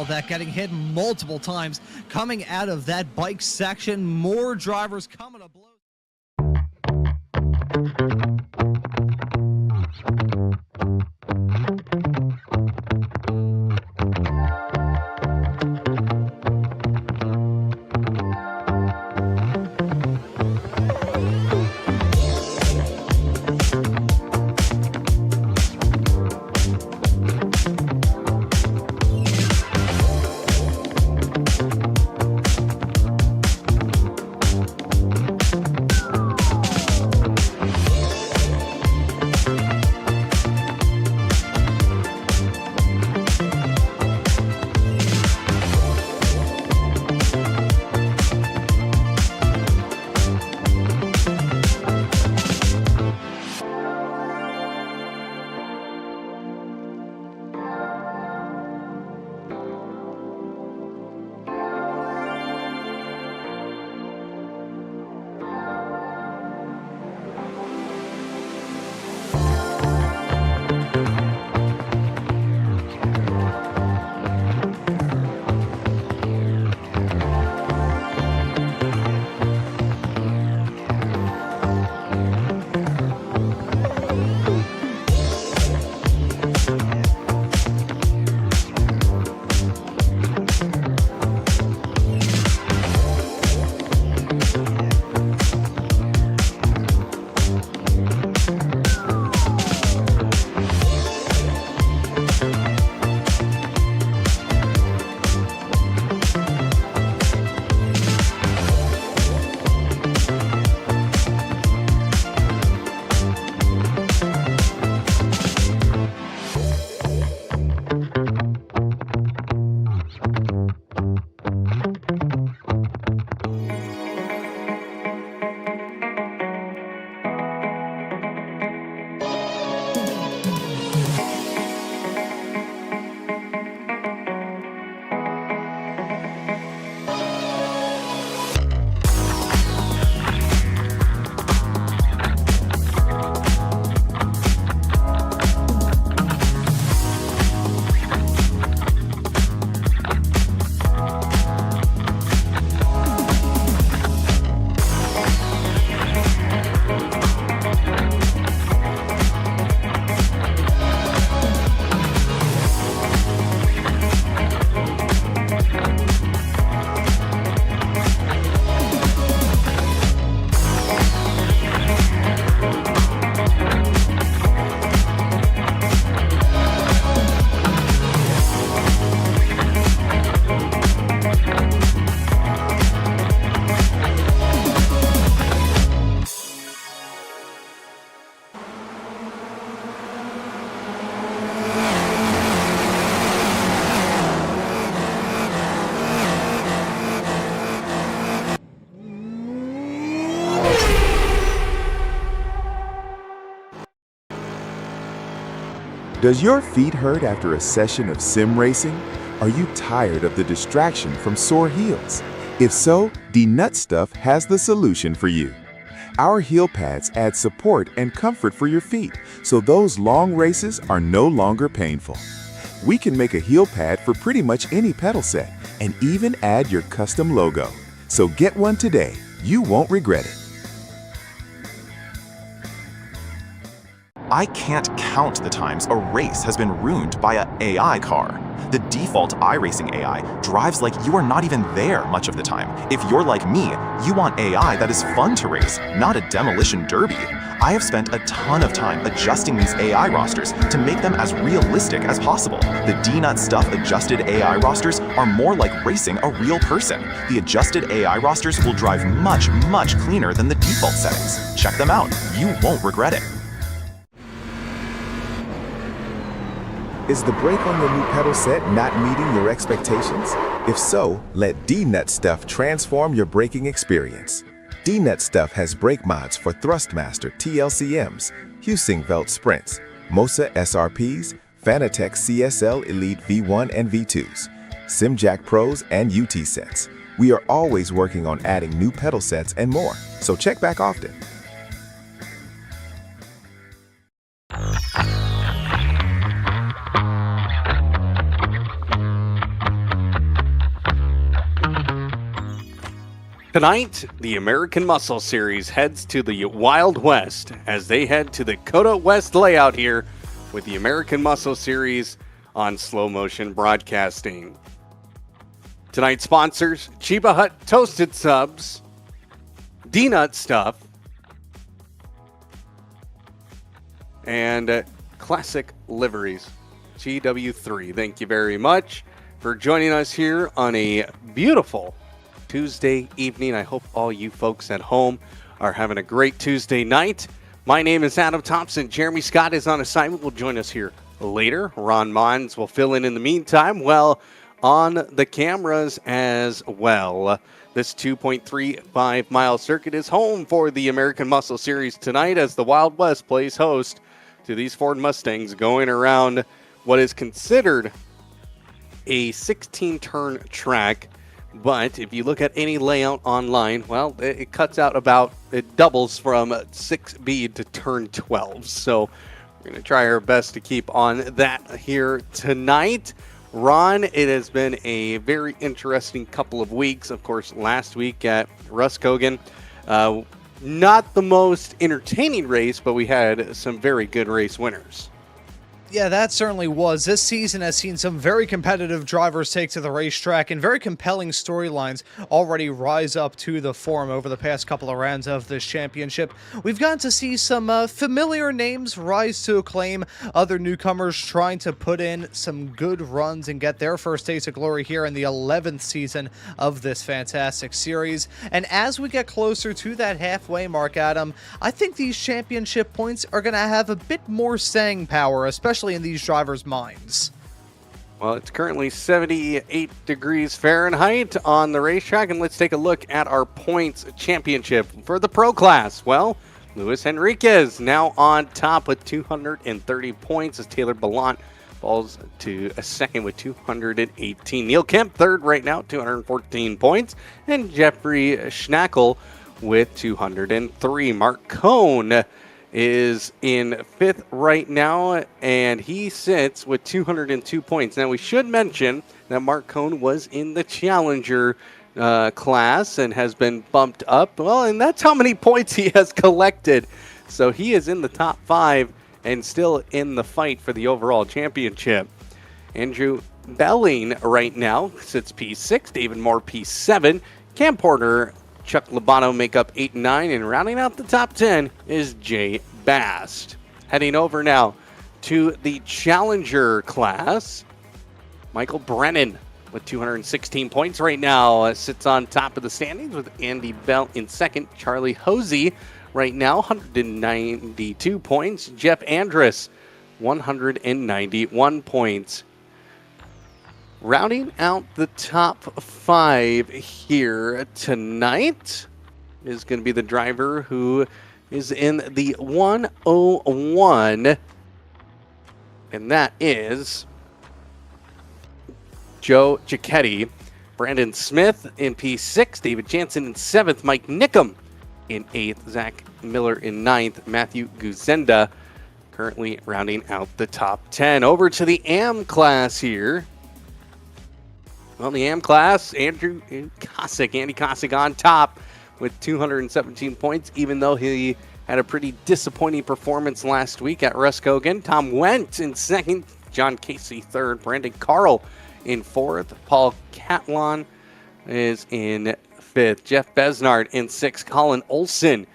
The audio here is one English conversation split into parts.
that, getting hit multiple times coming out of that bike section. More drivers coming to blows. Does your feet hurt after a session of sim racing? Are you tired of the distraction from sore heels? If so, D-Nut Stuff has the solution for you. Our heel pads add support and comfort for your feet, so those long races are no longer painful. We can make a heel pad for pretty much any pedal set and even add your custom logo. So get one today. You won't regret it. I can't count the times a race has been ruined by an AI car. The default iRacing AI drives like you are not even there much of the time. If you're like me, you want AI that is fun to race, not a demolition derby. I have spent a ton of time adjusting these AI rosters to make them as realistic as possible. The D-Nut Stuff adjusted AI rosters are more like racing a real person. The adjusted AI rosters will drive much, much cleaner than the default settings. Check them out. You won't regret it. Is the brake on your new pedal set not meeting your expectations? If so, let D-Nut Stuff transform your braking experience. D-Nut Stuff has brake mods for Thrustmaster TLCMs, Husingveld Sprints, Mosa SRPs, Fanatec CSL Elite V1 and V2s, SimJack Pros, and UT sets. We are always working on adding new pedal sets and more, so check back often. Tonight, the American Muscle Series heads to the Wild West as they head to the COTA West layout here with the American Muscle Series on Slow Motion Broadcasting. Tonight's sponsors, Chiba Hut Toasted Subs, D-Nut Stuff, and Classic Liveries, GW3. Thank you very much for joining us here on a beautiful Tuesday evening. I hope all you folks at home are having a great Tuesday night. My name is Adam Thomsen. Jeremy Scott is on assignment. Will join us here later. Ron Maunz will fill in the meantime. Well, on the cameras as well. This 2.35 mile circuit is home for the American Muscle Series tonight as the Wild West plays host to these Ford Mustangs going around what is considered a 16-turn track. But if you look at any layout online, well, it cuts out it doubles from 6B to turn 12. So we're going to try our best to keep on that here tonight. Ron, it has been a very interesting couple of weeks. Of course, last week at Roscogan, not the most entertaining race, but we had some very good race winners. Yeah, that certainly was. This season has seen some very competitive drivers take to the racetrack and very compelling storylines already rise up to the form over the past couple of rounds of this championship. We've gotten to see some familiar names rise to acclaim, other newcomers trying to put in some good runs and get their first taste of glory here in the 11th season of this fantastic series. And as we get closer to that halfway mark, Adam, I think these championship points are going to have a bit more staying power, especially in these drivers' minds. Well, it's currently 78 degrees Fahrenheit on the racetrack, and let's take a look at our points championship for the pro class. Well, Luis Enriquez now on top with 230 points as Taylor Ballant falls to a second with 218. Neil Kemp third right now, 214 points, and Jeffrey Schnackle with 203. Mark Cohn is in fifth right now, and he sits with 202 points. Now, we should mention that Mark Cohn was in the Challenger class and has been bumped up. Well, and that's how many points he has collected. So he is in the top 5 and still in the fight for the overall championship. Andrew Belling right now sits P6, David Moore P7, Cam Porter, Chuck Labano make up 8 and 9, and rounding out the top 10 is Jay Bast. Heading over now to the Challenger class, Michael Brennan with 216 points right now sits on top of the standings with Andy Bell in second. Charlie Hosey right now, 192 points. Jeff Andrus, 191 points. Rounding out the top 5 here tonight is going to be the driver who is in the 101, and that is Joe Giacchetti. Brandon Smith in P6, David Jansen in 7th, Mike Nickum in 8th, Zach Miller in 9th, Matthew Guzenda currently rounding out the top 10. Over to the AM class here. Well, the AM class, Andy Kosick on top with 217 points, even though he had a pretty disappointing performance last week at Roscogan. Tom Wendt in second, John Casey third, Brandon Carl in 4th, Paul Catlon is in 5th, Jeff Besnard in 6th, Colin Olson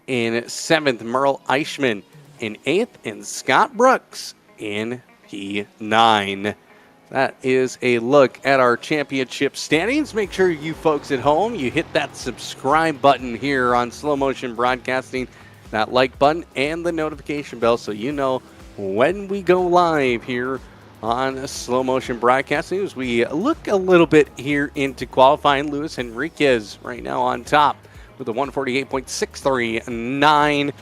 in 7th, Merle Eichmann in 8th, and Scott Brooks in P9. That is a look at our championship standings. Make sure you folks at home, you hit that subscribe button here on Slow Motion Broadcasting, that like button, and the notification bell so you know when we go live here on Slow Motion Broadcasting. As we look a little bit here into qualifying, Luis Enriquez right now on top with a 148.639,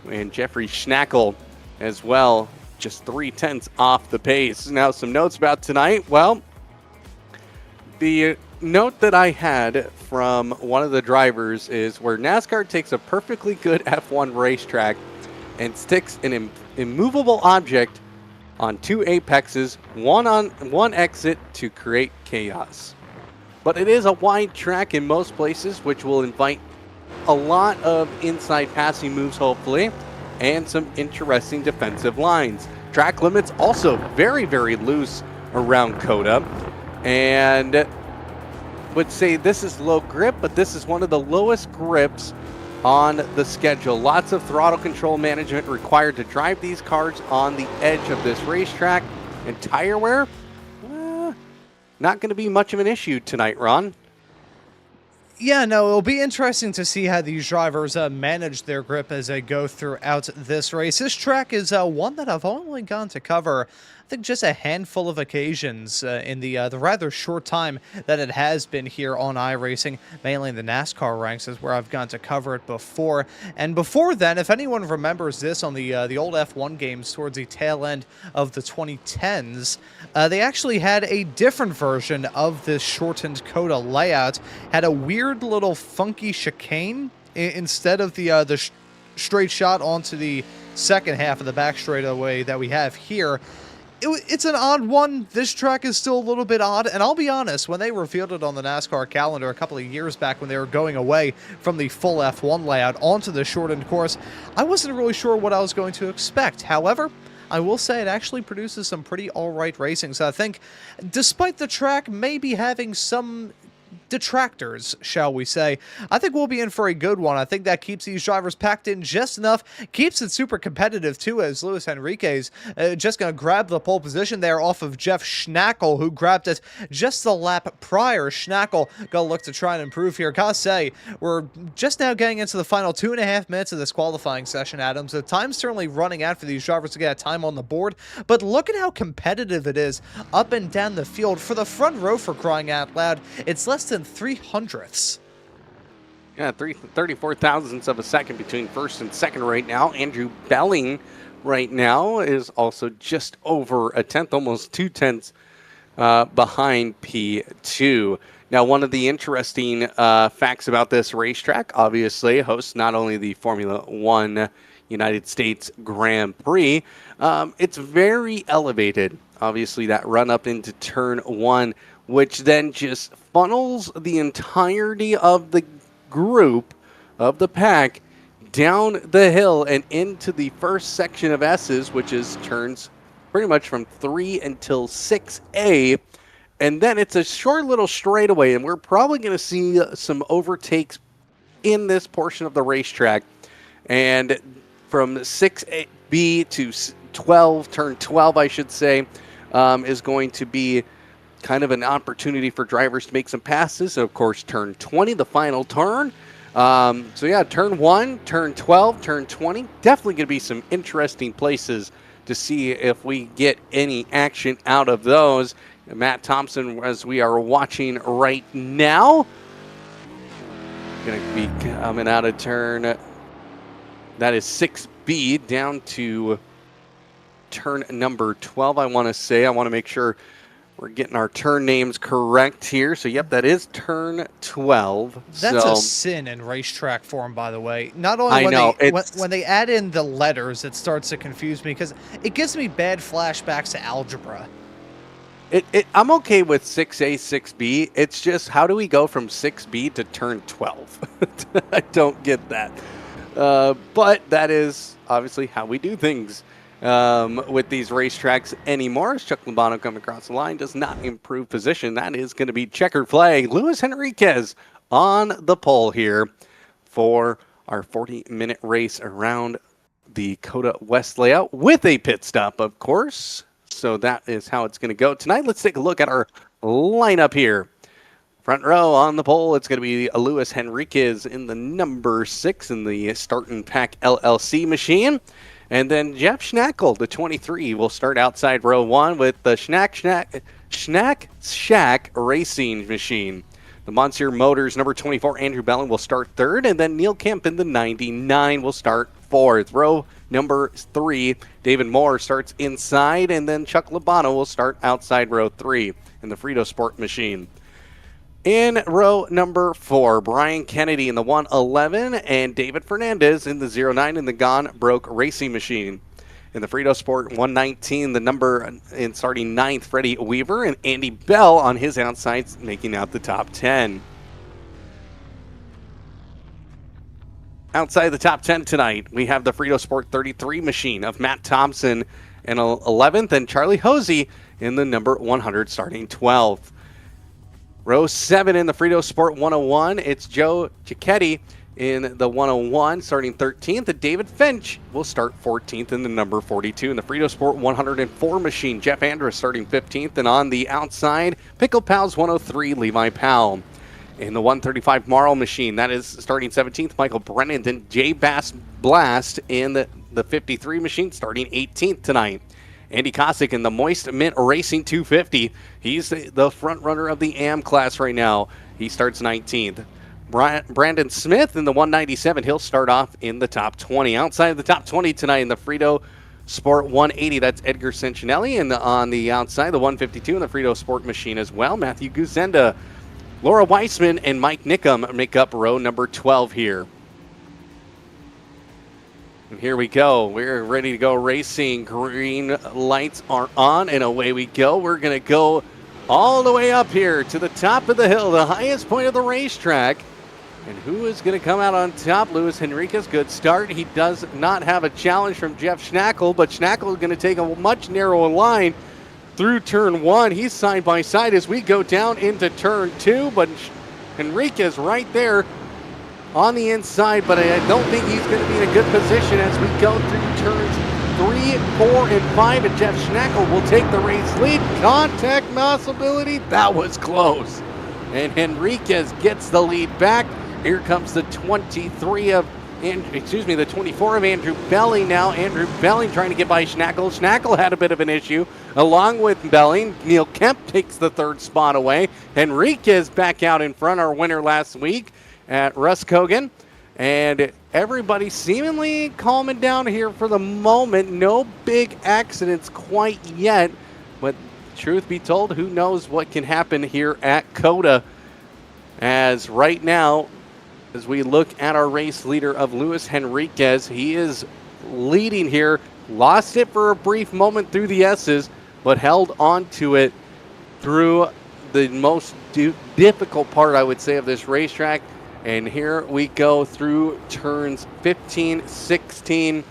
and Jeffrey Schnackle as well, just 0.3 off the pace. Now, some notes about tonight. Well, the note that I had from one of the drivers is where NASCAR takes a perfectly good F1 racetrack and sticks an immovable object on 2 apexes, one exit to create chaos. but it is a wide track in most places, which will invite a lot of inside passing moves, hopefully, and some interesting defensive lines. Track limits also very, very loose around COTA, and would say this is low grip, but this is one of the lowest grips on the schedule. Lots of throttle control management required to drive these cars on the edge of this racetrack, and tire wear, not going to be much of an issue tonight, Ron. Yeah, no, it'll be interesting to see how these drivers manage their grip as they go throughout this race. This track is one that I've only gone to cover, I think, just a handful of occasions in the rather short time that it has been here on iRacing. Mainly in the NASCAR ranks is where I've gone to cover it before. And before then, if anyone remembers this on the old F1 games towards the tail end of the 2010s, they actually had a different version of this shortened COTA layout. Had a weird little funky chicane instead of the straight shot onto the second half of the back straightaway that we have here. It's an odd one. This track is still a little bit odd, and I'll be honest, when they revealed it on the NASCAR calendar a couple of years back when they were going away from the full F1 layout onto the shortened course, I wasn't really sure what I was going to expect. However, I will say it actually produces some pretty alright racing, so I think, despite the track maybe having some detractors, shall we say, I think we'll be in for a good one. I think that keeps these drivers packed in just enough, keeps it super competitive too, as Luis Henriquez just going to grab the pole position there off of Jeff Schnackle, who grabbed it just the lap prior. Schnackle going to look to try and improve here. Gotta say, we're just now getting into the final 2.5 minutes of this qualifying session, Adam, so time's certainly running out for these drivers to get time on the board, but look at how competitive it is up and down the field. For the front row, for crying out loud, it's less than 300ths. Yeah, 34 thousandths of a second between first and second right now. Andrew Belling right now is also just over a tenth, almost 2 tenths behind P2. Now, one of the interesting facts about this racetrack, obviously, hosts not only the Formula One United States Grand Prix, it's very elevated. Obviously, that run up into turn one, which then just funnels the entirety of the group of the pack down the hill and into the first section of S's, which is turns pretty much from 3 until 6A. And then it's a short little straightaway, and we're probably going to see some overtakes in this portion of the racetrack. And from 6B to 12, turn 12, I should say, is going to be kind of an opportunity for drivers to make some passes. So, of course, turn 20, the final turn. So, yeah, turn 1, turn 12, turn 20. Definitely going to be some interesting places to see if we get any action out of those. And Matt Thomsen, as we are watching right now, going to be coming out of turn. That is 6B down to turn number 12, I want to say. I want to make sure we're getting our turn names correct here. So, yep, that is turn 12. That's a sin in racetrack form, by the way. Not only when they add in the letters, it starts to confuse me because it gives me bad flashbacks to algebra. I'm okay with 6A, 6B. It's just, how do we go from 6B to turn 12? I don't get that. But that is obviously how we do things with these racetracks anymore. As Chuck Lombardo coming across the line does not improve position. That is going to be checkered flag. Luis Henriquez on the pole here for our 40-minute race around the COTA West layout with a pit stop, of course. So that is how it's going to go tonight. Let's take a look at our lineup here. Front row on the pole, it's going to be Luis Henriquez in the number 6 in the Start and Pack LLC machine. And then Jeff Schnackle, the 23, will start outside row 1 with the Schnack Shack Racing machine. The Monsieur Motors number 24, Andrew Belling, will start 3rd. And then Neil Kemp in the 99 will start 4th. Row number 3, David Moore starts inside. And then Chuck Labano will start outside row 3 in the Frito Sport machine. In row number 4, Brian Kennedy in the 111 and David Fernandez in the 09 in the Gone Broke Racing machine. In the Frito Sport 119, the number in starting 9th, Freddie Weaver, and Andy Bell on his outsides making out the top 10. Outside the top 10 tonight, we have the Frito Sport 33 machine of Matt Thomsen in 11th, and Charlie Hosey in the number 100 starting 12th. Row 7 in the Frito Sport 101, it's Joe Cicchetti in the 101 starting 13th, and David Finch will start 14th in the number 42. In the Frito Sport 104 machine, Jeff Andrus starting 15th, and on the outside, Pickle Pals 103, Levi Powell. In the 135 Marl machine, that is starting 17th, Michael Brennan, then J Bass Blast in the 53 machine starting 18th tonight. Andy Kosick in the Moist Mint Racing 250. He's the front runner of the AM class right now. He starts 19th. Brandon Smith in the 197. He'll start off in the top 20. Outside of the top 20 tonight in the Frito Sport 180, that's Edgar Cincinnelli. And on the outside, the 152 in the Frito Sport machine as well, Matthew Guzenda. Laura Weissman and Mike Nickum make up row number 12 here. And here we go. We're ready to go racing. Green lights are on, and away we go. We're going to go all the way up here to the top of the hill, the highest point of the racetrack. And who is going to come out on top? Luis Henriquez, good start. He does not have a challenge from Jeff Schnackle, but Schnackle is going to take a much narrower line through turn 1. He's side by side as we go down into turn 2, but Henriquez right there on the inside, but I don't think he's going to be in a good position as we go through turns 3, 4, and 5, and Jeff Schnackle will take the race lead. Contact possibility, that was close. And Henriquez gets the lead back. Here comes the 24 of Andrew Belling now. Andrew Belling trying to get by Schnackle. Schnackle had a bit of an issue along with Belling. Neil Kemp takes the 3rd spot away. Henriquez back out in front, our winner last week at Roscogan. And everybody seemingly calming down here for the moment. No big accidents quite yet. But truth be told, who knows what can happen here at COTA. As right now, as we look at our race leader of Luis Henriquez, he is leading here. Lost it for a brief moment through the S's, but held on to it through the most difficult part, I would say, of this racetrack. And here we go through turns 15, 16,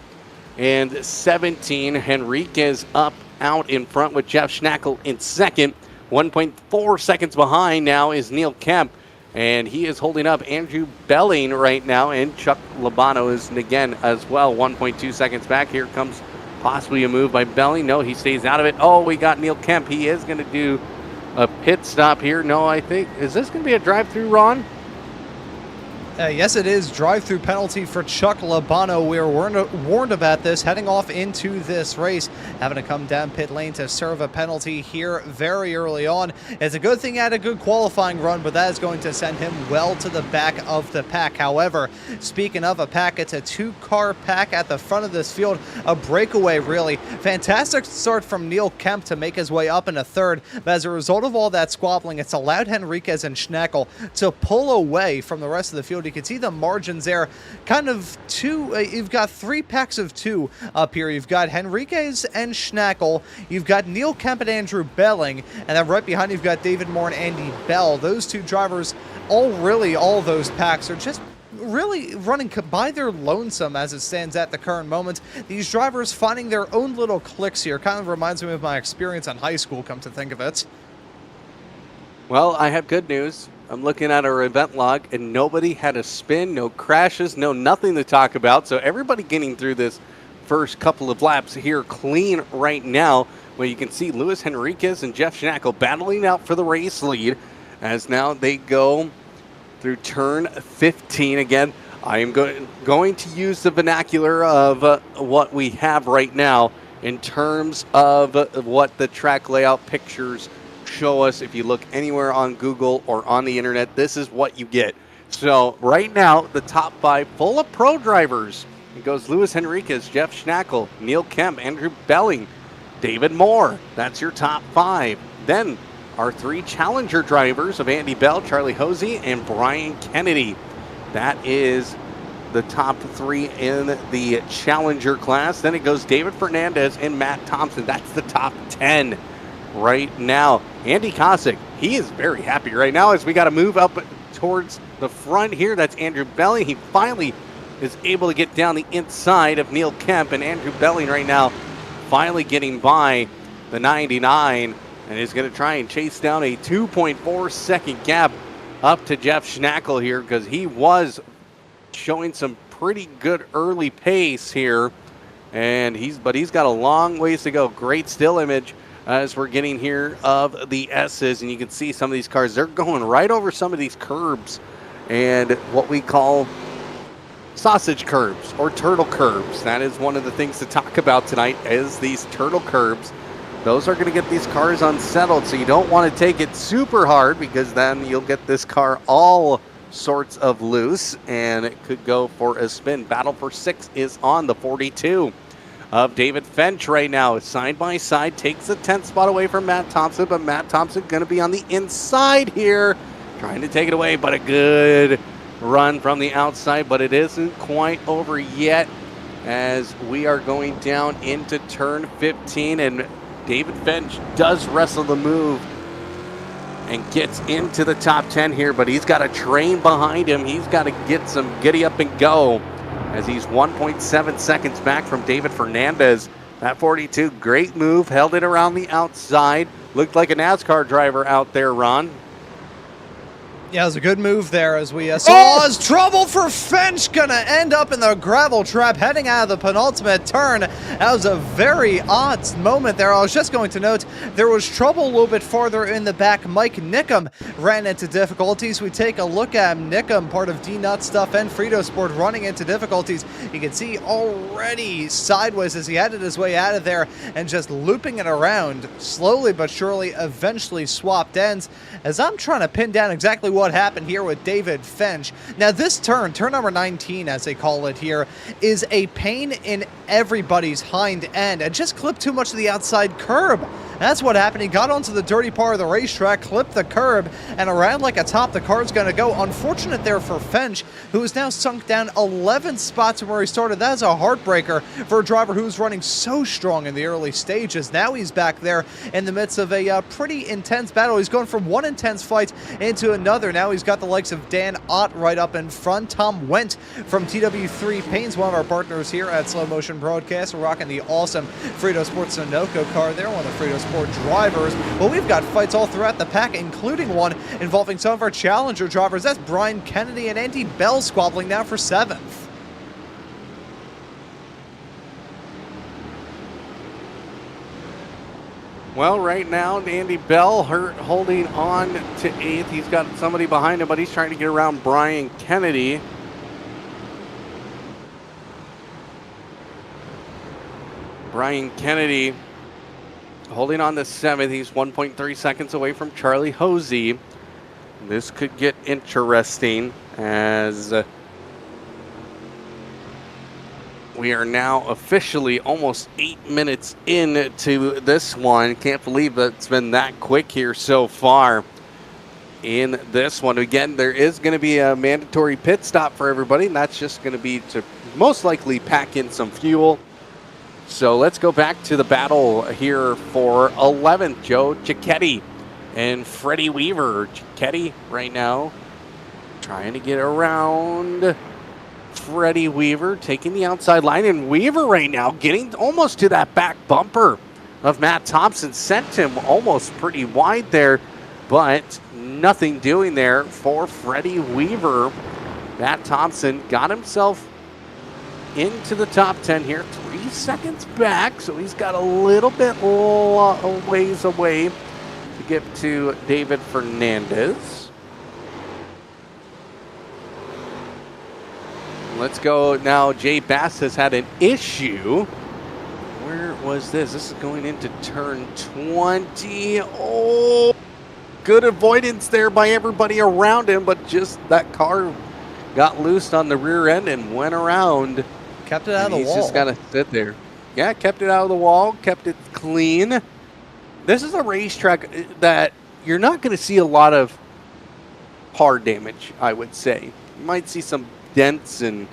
and 17. Henriquez up out in front with Jeff Schnackle in second. 1.4 seconds behind now is Neil Kemp. And he is holding up Andrew Belling right now, and Chuck Labano is again as well, 1.2 seconds back. Here comes possibly a move by Belling. No, he stays out of it. Oh, we got Neil Kemp. He is going to do a pit stop here. No, I think, is this going to be a drive-through, Ron? Yes, it is. Drive-through penalty for Chuck Labano. We were warned about this heading off into this race, having to come down pit lane to serve a penalty here very early on. It's a good thing he had a good qualifying run, but that is going to send him well to the back of the pack. However, speaking of a pack, it's a 2-car pack at the front of this field. A breakaway, really. Fantastic start from Neil Kemp to make his way up in a 3rd. But as a result of all that squabbling, it's allowed Henriquez and Schnackle to pull away from the rest of the field. You can see the margins there. Kind of you've got 3 packs of 2 up here. You've got Henriquez and Schnackle. You've got Neil Kemp and Andrew Belling. And then right behind you've got David Moore and Andy Bell. Those 2 drivers, all those packs are just really running by their lonesome as it stands at the current moment. These drivers finding their own little cliques here. Kind of reminds me of my experience in high school, come to think of it. Well, I have good news. I'm looking at our event log, and nobody had a spin, no crashes, nothing to talk about. So everybody getting through this first couple of laps here clean right now. Well, you can see Luis Henriquez and Jeff Schnackle battling out for the race lead as now they go through turn 15. Again, I am going to use the vernacular of what we have right now in terms of what the track layout pictures show us. If you look anywhere on Google or on the internet, this is what you get. So right now, the top 5 full of pro drivers. It goes Luis Henriquez, Jeff Schnackle, Neil Kemp, Andrew Belling, David Moore. That's your top 5. Then our 3 challenger drivers of Andy Bell, Charlie Hosey, and Brian Kennedy. That is the top 3 in the Challenger class. Then it goes David Fernandez and Matt Thomsen. That's the top 10 right now. Andy Kosick, he is very happy right now as we got to move up towards the front here. That's Andrew Belling. He finally is able to get down the inside of Neil Kemp, and Andrew Belling right now finally getting by the 99 and is going to try and chase down a 2.4 second gap up to Jeff Schnackle here, because he was showing some pretty good early pace here, and he's got a long ways to go. Great still image as we're getting here of the S's, and you can see some of these cars, they're going right over some of these curbs and what we call sausage curbs or turtle curbs. That is one of the things to talk about tonight, is these turtle curbs. Those are going to get these cars unsettled, so you don't want to take it super hard, because then you'll get this car all sorts of loose and it could go for a spin. Battle for 6 is on the 42 of David Finch right now. Side by side, takes the 10th spot away from Matt Thomsen, but Matt Thomsen going to be on the inside here, trying to take it away, but a good run from the outside, but it isn't quite over yet as we are going down into turn 15, and David Finch does wrestle the move and gets into the top 10 here, but he's got a train behind him. He's got to get some giddy up and go, as he's 1.7 seconds back from David Fernandez. That 42, great move, held it around the outside. Looked like a NASCAR driver out there, Ron. Yeah, it was a good move there, as we saw as trouble for Finch, gonna end up in the gravel trap heading out of the penultimate turn. That was a very odd moment there. I was just going to note there was trouble a little bit farther in the back. Mike Nickum ran into difficulties. We take a look at Nickum, part of D-Nut Stuff and Frito Sport, running into difficulties. You can see already sideways as he headed his way out of there and just looping it around slowly but surely, eventually swapped ends, as I'm trying to pin down exactly what happened here with David Finch. Now this turn number 19 as they call it here, is a pain in everybody's hind end and just clipped too much of the outside curb. That's what happened. He got onto the dirty part of the racetrack, clipped the curb, and around like a top the car's going to go. Unfortunate there for Finch, who is now sunk down 11 spots from where he started. That is a heartbreaker for a driver who was running so strong in the early stages. Now he's back there in the midst of a pretty intense battle. He's going from one intense fight into another. Now he's got the likes of Dan Ott right up in front. Tom Wendt from TW3 Paints, one of our partners here at Slow Motion Broadcast. We're rocking the awesome Frito Sports Sunoco car there, one of the Frito Sport drivers. Well, we've got fights all throughout the pack, including one involving some of our Challenger drivers. That's Brian Kennedy and Andy Bell squabbling now for 7th. Well, right now, Andy Bell holding on to 8th. He's got somebody behind him, but he's trying to get around Brian Kennedy. Brian Kennedy holding on to 7th. He's 1.3 seconds away from Charlie Hosey. This could get interesting as we are now officially almost 8 minutes into this one. Can't believe it's been that quick here so far in this one. Again, there is going to be a mandatory pit stop for everybody, and that's just going to be to most likely pack in some fuel. So let's go back to the battle here for 11th. Joe Cicchetti and Freddie Weaver. Cicchetti right now trying to get around Freddie Weaver, taking the outside line, and Weaver right now getting almost to that back bumper of Matt Thomsen. Sent him almost pretty wide there, but nothing doing there for Freddie Weaver. Matt Thomsen got himself into the top 10 here, 3 seconds back, so he's got a little bit ways away to get to David Fernandez. Let's go now. Jay Bass has had an issue. Where was this? This is going into turn 20. Oh, good avoidance there by everybody around him, but just that car got loosed on the rear end and went around. Kept it out of the wall. He's just got to sit there. Yeah, kept it out of the wall, kept it clean. This is a racetrack that you're not going to see a lot of car damage, I would say. You might see some dents and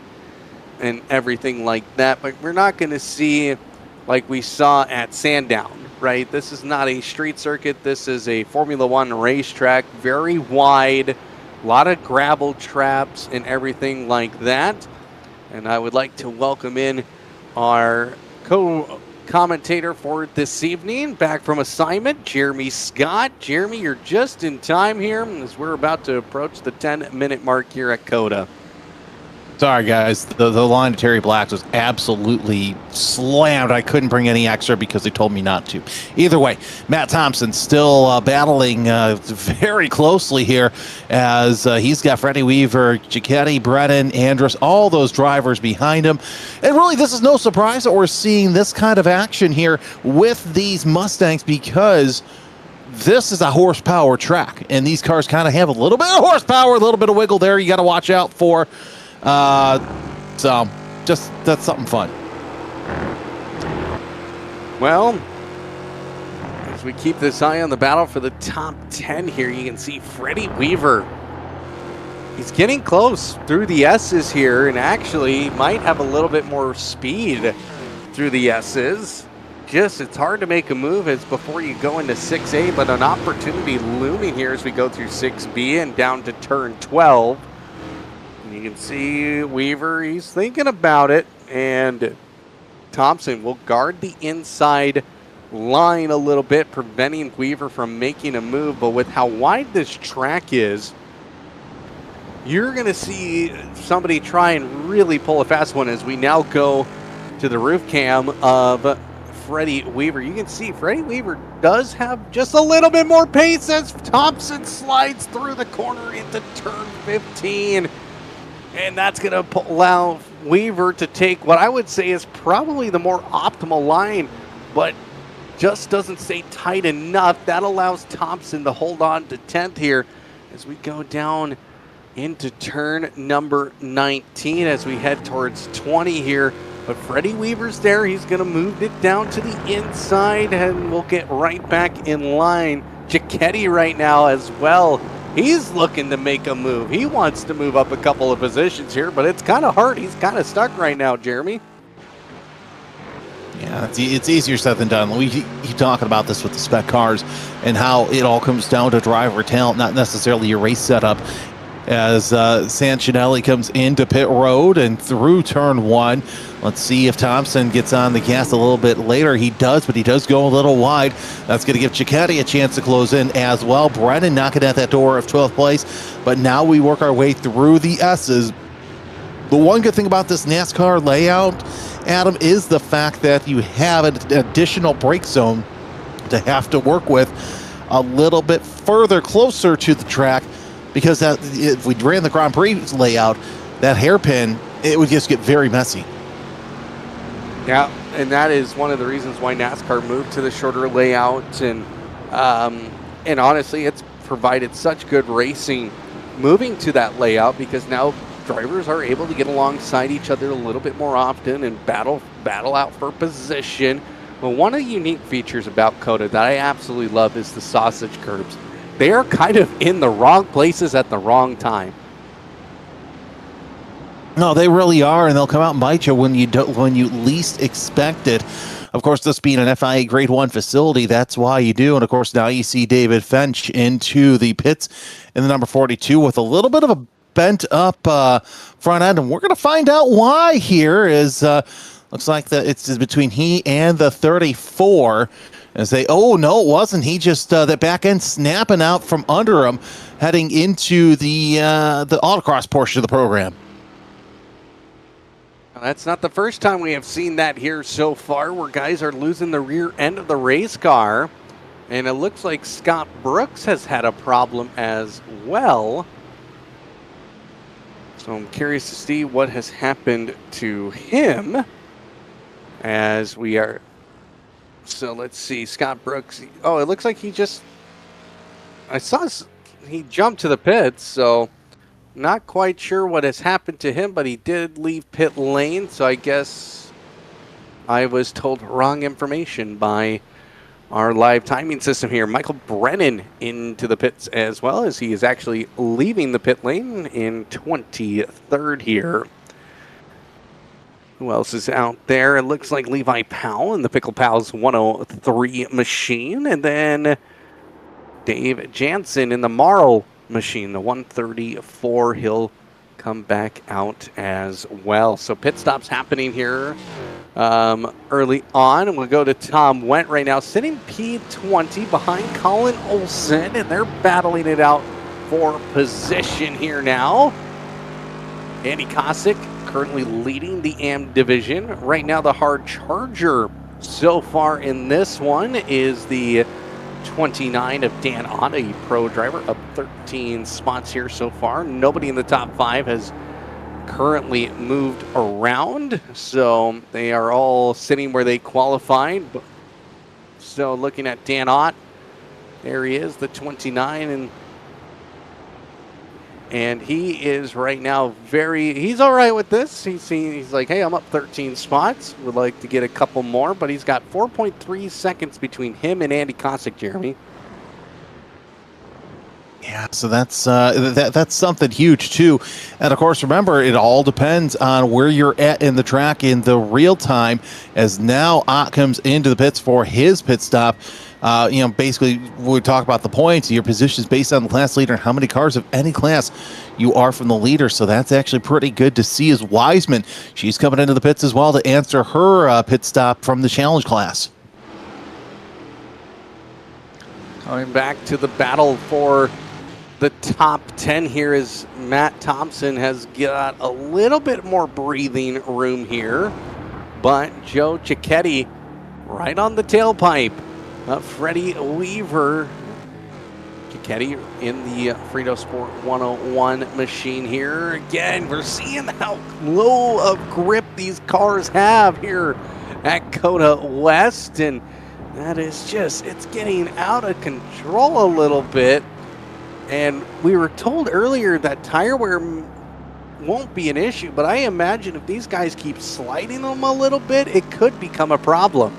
and everything like that, but we're not going to see like we saw at Sandown, right? This is not a street circuit. This is a Formula One racetrack, very wide, a lot of gravel traps and everything like that. And I would like to welcome in our co-commentator for this evening, back from assignment, Jeremy Scott. Jeremy, you're just in time here as we're about to approach the 10-minute mark here at COTA. Sorry, guys. The line to Terry Black's was absolutely slammed. I couldn't bring any extra because they told me not to. Either way, Matt Thomsen still battling very closely here as he's got Freddie Weaver, Giacchetti, Brennan, Andrus, all those drivers behind him. And really, this is no surprise that we're seeing this kind of action here with these Mustangs because this is a horsepower track, and these cars kind of have a little bit of horsepower, a little bit of wiggle there you got to watch out for. So just that's something fun. Well, as we keep this eye on the battle for the top 10 here, you can see Freddie Weaver. He's getting close through the S's here and actually might have a little bit more speed through the S's. Just, it's hard to make a move as before you go into 6A, but an opportunity looming here as we go through 6B and down to turn 12. You can see Weaver, he's thinking about it, and Thomsen will guard the inside line a little bit, preventing Weaver from making a move. But with how wide this track is, you're going to see somebody try and really pull a fast one as we now go to the roof cam of Freddie Weaver. You can see Freddie Weaver does have just a little bit more pace as Thomsen slides through the corner into turn 15. And that's going to allow Weaver to take what I would say is probably the more optimal line, but just doesn't stay tight enough. That allows Thomsen to hold on to 10th here as we go down into turn number 19 as we head towards 20 here. But Freddie Weaver's there. He's going to move it down to the inside, and we'll get right back in line. Giacchetti right now as well. He's looking to make a move. He wants to move up a couple of positions here, but it's kind of hard. He's kind of stuck right now, Jeremy. Yeah, it's easier said than done. We keep talking about this with the spec cars and how it all comes down to driver talent, not necessarily your race setup. As Sancinelli comes into pit road and through turn 1. Let's see if Thomsen gets on the gas a little bit later. He does, but he does go a little wide. That's going to give Giacchetti a chance to close in as well. Brennan knocking at that door of 12th place, but now we work our way through the S's. The one good thing about this NASCAR layout, Adam, is the fact that you have an additional brake zone to have to work with a little bit further closer to the track. Because that, if we ran the Grand Prix layout, that hairpin, it would just get very messy. Yeah, and that is one of the reasons why NASCAR moved to the shorter layout. And honestly, it's provided such good racing moving to that layout because now drivers are able to get alongside each other a little bit more often and battle out for position. But one of the unique features about COTA that I absolutely love is the sausage curbs. They are kind of in the wrong places at the wrong time. No, they really are, and they'll come out and bite you when you least expect it. Of course, this being an FIA Grade 1 facility, that's why you do. And, of course, now you see David Fench into the pits in the number 42 with a little bit of a bent-up front end. And we're going to find out why here is looks like it's between he and the 34. And say, oh, no, it wasn't. He just, that back end snapping out from under him, heading into the autocross portion of the program. That's not the first time we have seen that here so far, where guys are losing the rear end of the race car. And it looks like Scott Brooks has had a problem as well. So I'm curious to see what has happened to him as we are... So let's see, Scott Brooks. Oh, it looks like he just... he jumped to the pits, so not quite sure what has happened to him, but he did leave pit lane, so I guess I was told wrong information by our live timing system here. Michael Brennan into the pits as well, as he is actually leaving the pit lane in 23rd here. Who else is out there? It looks like Levi Powell in the Pickle Pals 103 machine. And then Dave Jansen in the Marl machine, the 134. He'll come back out as well. So pit stops happening here early on. And we'll go to Tom Wendt right now, sitting P20 behind Colin Olson. And they're battling it out for position here now. Andy Kosick currently leading the AM division. Right now, the hard charger so far in this one is the 29 of Dan Ott, a pro driver, up 13 spots here so far. Nobody in the top 5 has currently moved around, so they are all sitting where they qualified. So looking at Dan Ott, there he is, the 29, and he is right now he's all right with this. He's like, hey, I'm up 13 spots. Would like to get a couple more, but he's got 4.3 seconds between him and Andy Kosick, Jeremy. Yeah, so that's something huge too. And of course, remember, it all depends on where you're at in the track in the real time, as now Ott comes into the pits for his pit stop. Basically, we talk about the points, your positions based on the class leader, and how many cars of any class you are from the leader. So that's actually pretty good to see. As Wiseman, she's coming into the pits as well to answer her pit stop from the challenge class. Going back to the battle for the top 10 here is Matt Thomsen has got a little bit more breathing room here, but Joe Cicchetti right on the tailpipe. Freddie Weaver, Cicchetti in the Frito Sport 101 machine here. Again, we're seeing how low of grip these cars have here at COTA West, and that is just, it's getting out of control a little bit. And we were told earlier that tire wear won't be an issue, but I imagine if these guys keep sliding them a little bit, it could become a problem.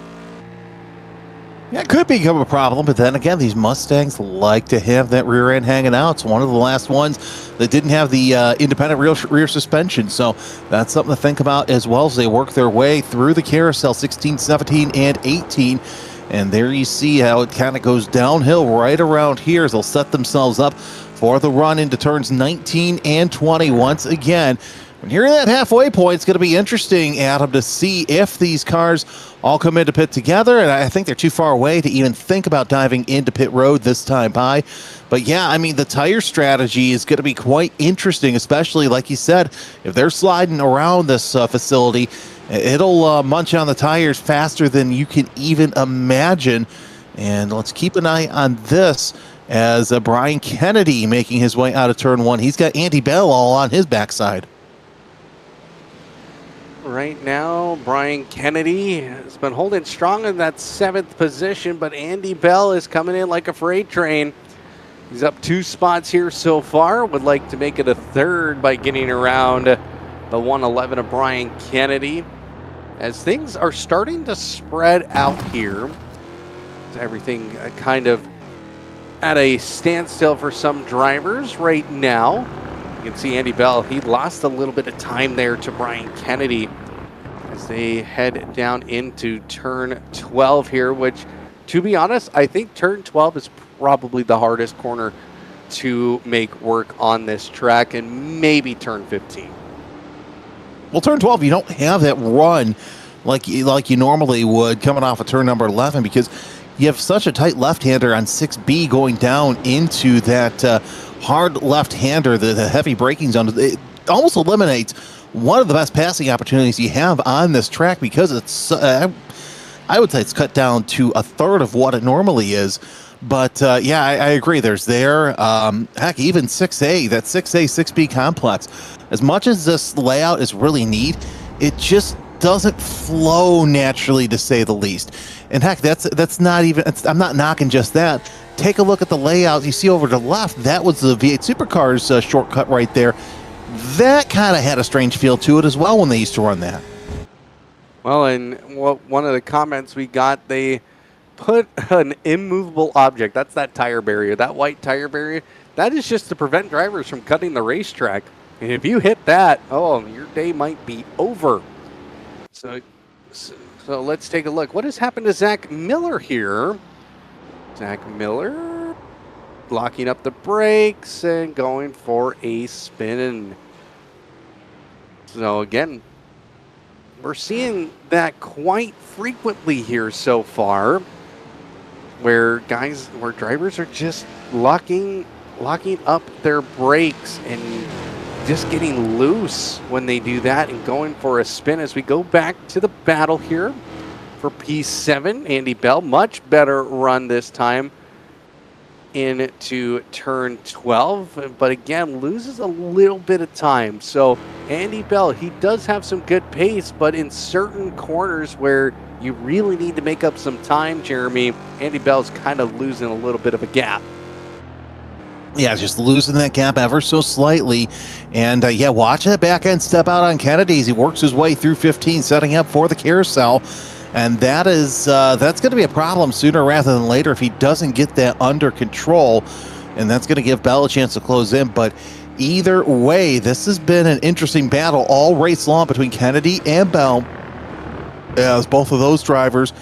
Yeah, it could become a problem, but then again, these Mustangs like to have that rear end hanging out. It's one of the last ones that didn't have the independent rear suspension, so that's something to think about as well as they work their way through the carousel, 16, 17, and 18. And there you see how it kind of goes downhill right around here as they'll set themselves up for the run into turns 19 and 20 once again. When you're in that halfway point, it's going to be interesting, Adam, to see if these cars all come into pit together. And I think they're too far away to even think about diving into pit road this time by. But yeah, I mean, the tire strategy is going to be quite interesting, especially, like you said, if they're sliding around this facility, it'll munch on the tires faster than you can even imagine. And let's keep an eye on this as Brian Kennedy making his way out of turn 1. He's got Andy Bell all on his backside. Right now, Brian Kennedy has been holding strong in that 7th position, but Andy Bell is coming in like a freight train. He's up 2 spots here so far. Would like to make it a 3rd by getting around the 111 of Brian Kennedy. As things are starting to spread out here, everything kind of at a standstill for some drivers right now. You can see Andy Bell, he lost a little bit of time there to Brian Kennedy as they head down into turn 12 here, which, to be honest, I think turn 12 is probably the hardest corner to make work on this track, and maybe turn 15. Well, turn 12, you don't have that run like you normally would coming off of turn number 11 because you have such a tight left-hander on 6B going down into that hard left-hander, the heavy braking zone. It almost eliminates one of the best passing opportunities you have on this track because it's, I would say it's cut down to a third of what it normally is. But yeah, I agree. There's heck, even 6A, that 6A, 6B complex. As much as this layout is really neat, it just doesn't flow naturally, to say the least. And heck, that's not even, I'm not knocking just that. Take a look at the layout you see over to the left. That was the V8 Supercars shortcut right there. That kind of had a strange feel to it as well when they used to run that. Well, and one of the comments we got, they put an immovable object. That's that tire barrier, that white tire barrier. That is just to prevent drivers from cutting the racetrack. And if you hit that, oh, your day might be over. So let's take a look. What has happened to Zach Miller here? Zach Miller blocking up the brakes and going for a spin. So again, we're seeing that quite frequently here so far, where drivers are just locking up their brakes and just getting loose when they do that and going for a spin. As we go back to the battle here for P7, Andy Bell, much better run this time into turn 12, but again loses a little bit of time. So Andy Bell, he does have some good pace, but in certain corners where you really need to make up some time, Jeremy, Andy Bell's kind of losing a little bit of a gap. Yeah, just losing that gap ever so slightly. And yeah, watch that back end step out on Kennedy as he works his way through 15, setting up for the carousel. And that's going to be a problem sooner rather than later if he doesn't get that under control. And that's going to give Bell a chance to close in. But either way, this has been an interesting battle all race long between Kennedy and Bell, as both of those drivers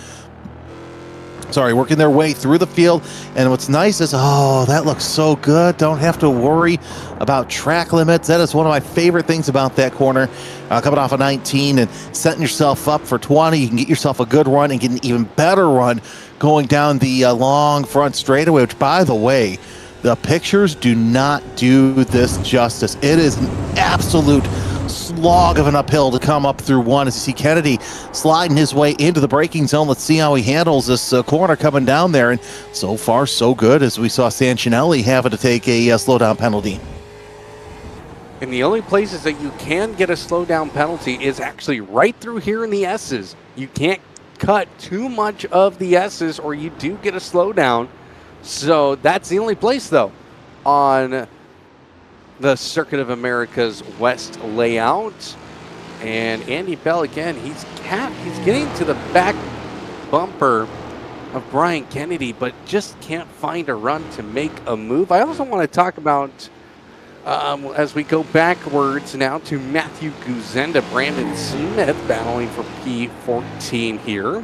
working their way through the field. And what's nice is, oh, that looks so good. Don't have to worry about track limits. That is one of my favorite things about that corner. Coming off of 19 and setting yourself up for 20, you can get yourself a good run and get an even better run going down the long front straightaway, which, by the way, the pictures do not do this justice. It is an absolute slog of an uphill to come up through one as you see Kennedy sliding his way into the braking zone. Let's see how he handles this corner coming down there. And so far, so good, as we saw Sancinelli having to take a slowdown penalty. And the only places that you can get a slowdown penalty is actually right through here in the S's. You can't cut too much of the S's or you do get a slowdown. So that's the only place, though, on the Circuit of America's West layout. And Andy Bell, again, he's getting to the back bumper of Brian Kennedy, but just can't find a run to make a move. I also want to talk about, as we go backwards now to Matthew Guzenda, Brandon Smith battling for P14 here.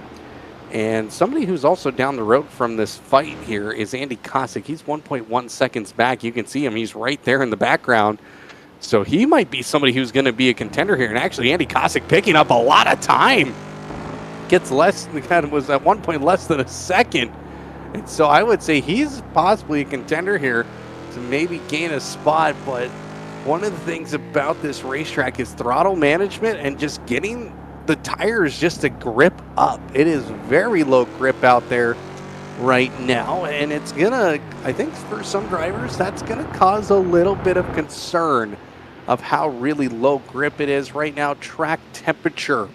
And somebody who's also down the road from this fight here is Andy Kosick. He's 1.1 seconds back. You can see him. He's right there in the background. So he might be somebody who's going to be a contender here. And actually, Andy Kosick picking up a lot of time. Gets less, was at 1 point less than a second. And so I would say he's possibly a contender here to maybe gain a spot. But one of the things about this racetrack is throttle management and just getting the tires just to grip up. It is very low grip out there right now, and it's gonna, I think for some drivers, that's gonna cause a little bit of concern of how really low grip it is right now. Track temperature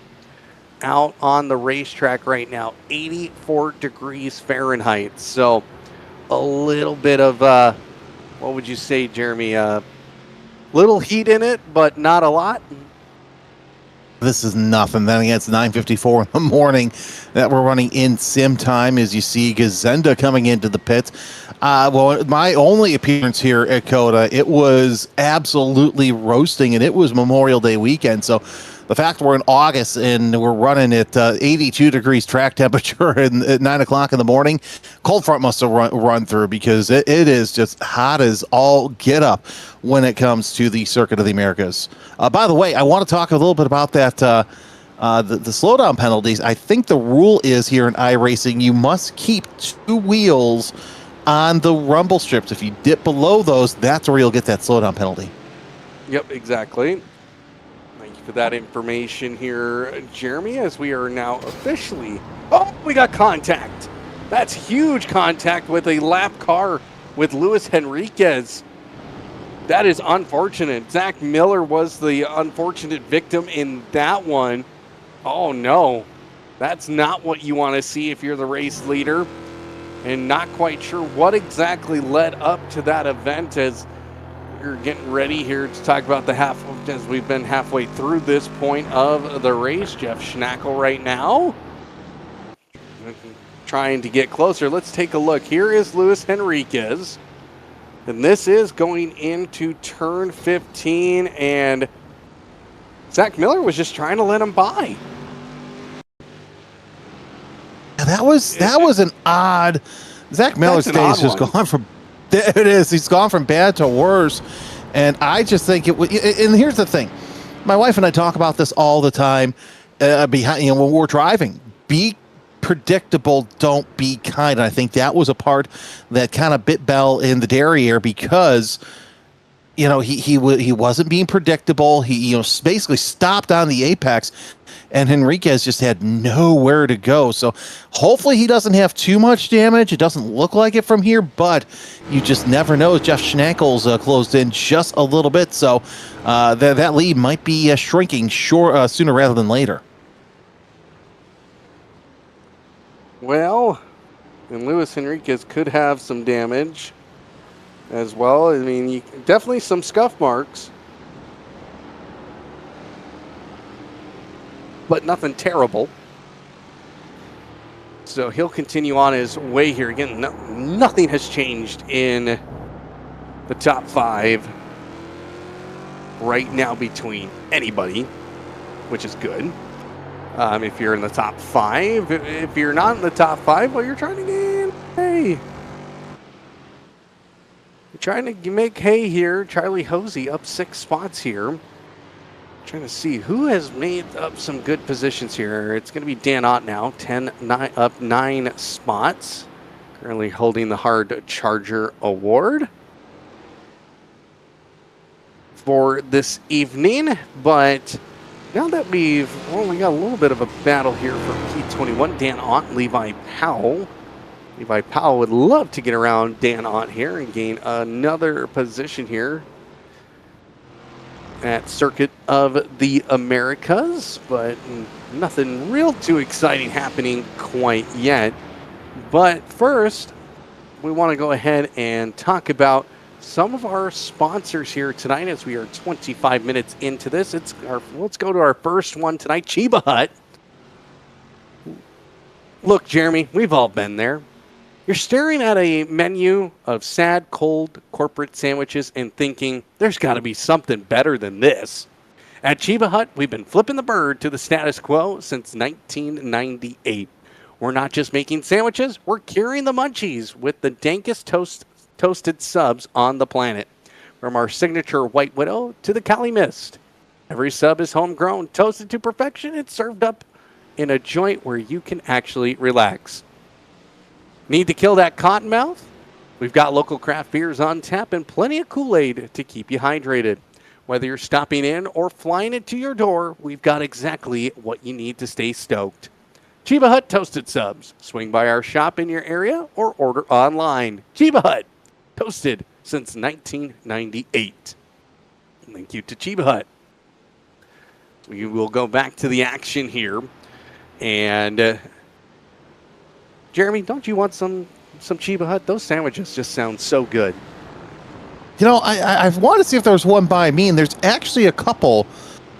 out on the racetrack right now, 84 degrees Fahrenheit. So a little bit of, what would you say, Jeremy? Little heat in it, but not a lot. This is nothing. Then again, it's 9:54 in the morning that we're running in sim time as you see Gazenda coming into the pits. Well, my only appearance here at COTA, it was absolutely roasting, and it was Memorial Day weekend. So the fact we're in August and we're running at 82 degrees track temperature and at 9 o'clock in the morning, cold front must have run through, because it is just hot as all get up when it comes to the Circuit of the Americas. By the way, I want to talk a little bit about that, the slowdown penalties. I think the rule is here in iRacing, you must keep 2 wheels on the rumble strips. If you dip below those, that's where you'll get that slowdown penalty. Yep, exactly. Thank you for that information here, Jeremy, as we are now officially... Oh, we got contact. That's huge contact with a lap car with Luis Henriquez. That is unfortunate. Zach Miller was the unfortunate victim in that one. Oh, no. That's not what you want to see if you're the race leader. And not quite sure what exactly led up to that event, as we're getting ready here to talk about the as we've been halfway through this point of the race. Jeff Schnackle right now trying to get closer. Let's take a look. Here is Luis Henriquez. And this is going into turn 15, and Zach Miller was just trying to let him by. that was an odd. Zach Miller's an days odd just one. gone from. There it is. He's gone from bad to worse, and I just think it. And here's the thing, my wife and I talk about this all the time. Behind, when we're driving, be predictable, don't be kind. And I think that was a part that kind of bit Bell in the derriere because, he wasn't being predictable. He basically stopped on the apex, and Henriquez just had nowhere to go. So hopefully he doesn't have too much damage. It doesn't look like it from here, but you just never know. Jeff Schnackels closed in just a little bit, so that lead might be shrinking sooner rather than later. Well, and Luis Henriquez could have some damage as well. I mean, definitely some scuff marks, but nothing terrible. So he'll continue on his way here. Again, nothing has changed in the top 5 right now between anybody, which is good. If you're in the top 5, if you're not in the top 5, well, you're trying to gain hay. You're trying to make hay here. Charlie Hosey up 6 spots here. Trying to see who has made up some good positions here. It's going to be Dan Ott now, 9 up 9 spots. Currently holding the Hard Charger Award for this evening, but now that we got a little bit of a battle here for P21, Dan Ott, Levi Powell. Levi Powell would love to get around Dan Ott here and gain another position here at Circuit of the Americas, but nothing real too exciting happening quite yet. But first, we want to go ahead and talk about some of our sponsors here tonight as we are 25 minutes into this. Let's go to our first one tonight, Chiba Hut. Look, Jeremy, we've all been there. You're staring at a menu of sad, cold corporate sandwiches and thinking, there's got to be something better than this. At Chiba Hut, we've been flipping the bird to the status quo since 1998. We're not just making sandwiches, we're curing the munchies with the dankest toasted subs on the planet. From our signature White Widow to the Cali Mist. Every sub is homegrown, toasted to perfection, and served up in a joint where you can actually relax. Need to kill that cotton mouth? We've got local craft beers on tap and plenty of Kool-Aid to keep you hydrated. Whether you're stopping in or flying it to your door, we've got exactly what you need to stay stoked. Chiba Hut Toasted Subs. Swing by our shop in your area or order online. Chiba Hut. Toasted since 1998. Thank you to Chiba Hut. We will go back to the action here. And Jeremy, don't you want some Chiba Hut? Those sandwiches just sound so good. I wanted to see if there was one by me, and there's actually a couple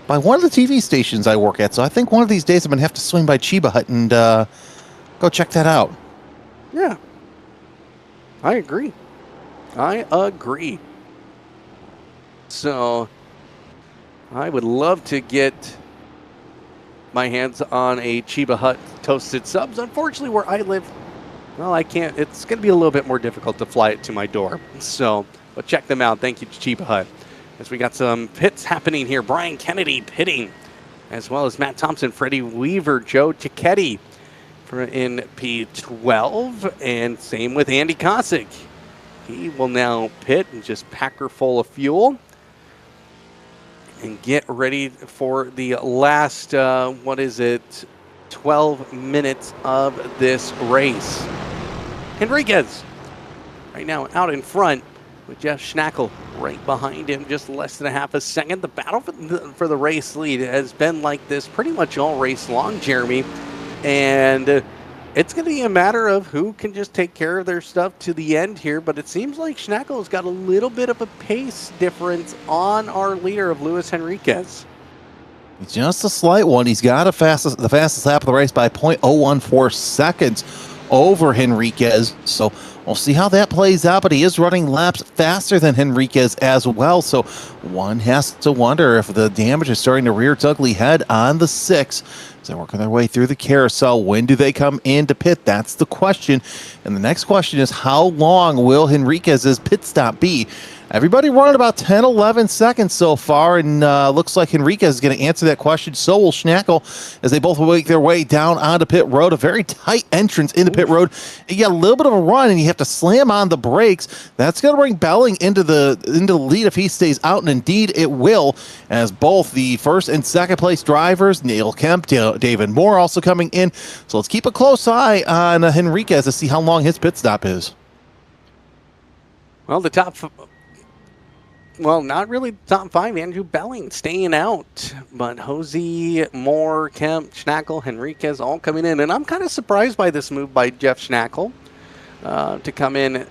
by one of the TV stations I work at. So I think one of these days I'm going to have to swing by Chiba Hut and go check that out. Yeah, I agree. So I would love to get my hands on a Chiba Hut toasted subs. Unfortunately, where I live, well, I can't. It's going to be a little bit more difficult to fly it to my door. So, but check them out. Thank you to Chiba Hut. As we got some pits happening here. Brian Kennedy pitting, as well as Matt Thomsen, Freddie Weaver, Joe Cicchetti in P12, and same with Andy Kosick. He will now pit and just pack her full of fuel and get ready for the last, 12 minutes of this race. Henriquez right now out in front with Jeff Schnackel right behind him, just less than a half a second. The battle for the race lead has been like this pretty much all race long, Jeremy, and it's going to be a matter of who can just take care of their stuff to the end here, but it seems like Schnackel's got a little bit of a pace difference on our leader of Luis Henriquez. Just a slight one. He's got the fastest lap of the race by 0.014 seconds over Henriquez. So We'll see how that plays out, but he is running laps faster than Henriquez as well, so one has to wonder if the damage is starting to rear its ugly head on the 6. As they're working their way through the carousel, when do they come into pit? That's the question. And the next question is, how long will Henriquez's pit stop be? Everybody running about 10, 11 seconds so far, and looks like Henriquez is going to answer that question. So will Schnackle, as they both make their way down onto pit road. A very tight entrance into pit road. You get a little bit of a run, and you have to slam on the brakes. That's going to bring Belling into the lead if he stays out, and indeed it will, as both the first and second place drivers, Neil Kemp, David Moore, also coming in. So let's keep a close eye on Henriquez to see how long his pit stop is. Well, the top... Well, not really top 5. Andrew Belling staying out. But Hosey, Moore, Kemp, Schnackle, Henriquez all coming in. And I'm kind of surprised by this move by Jeff Schnackle to come in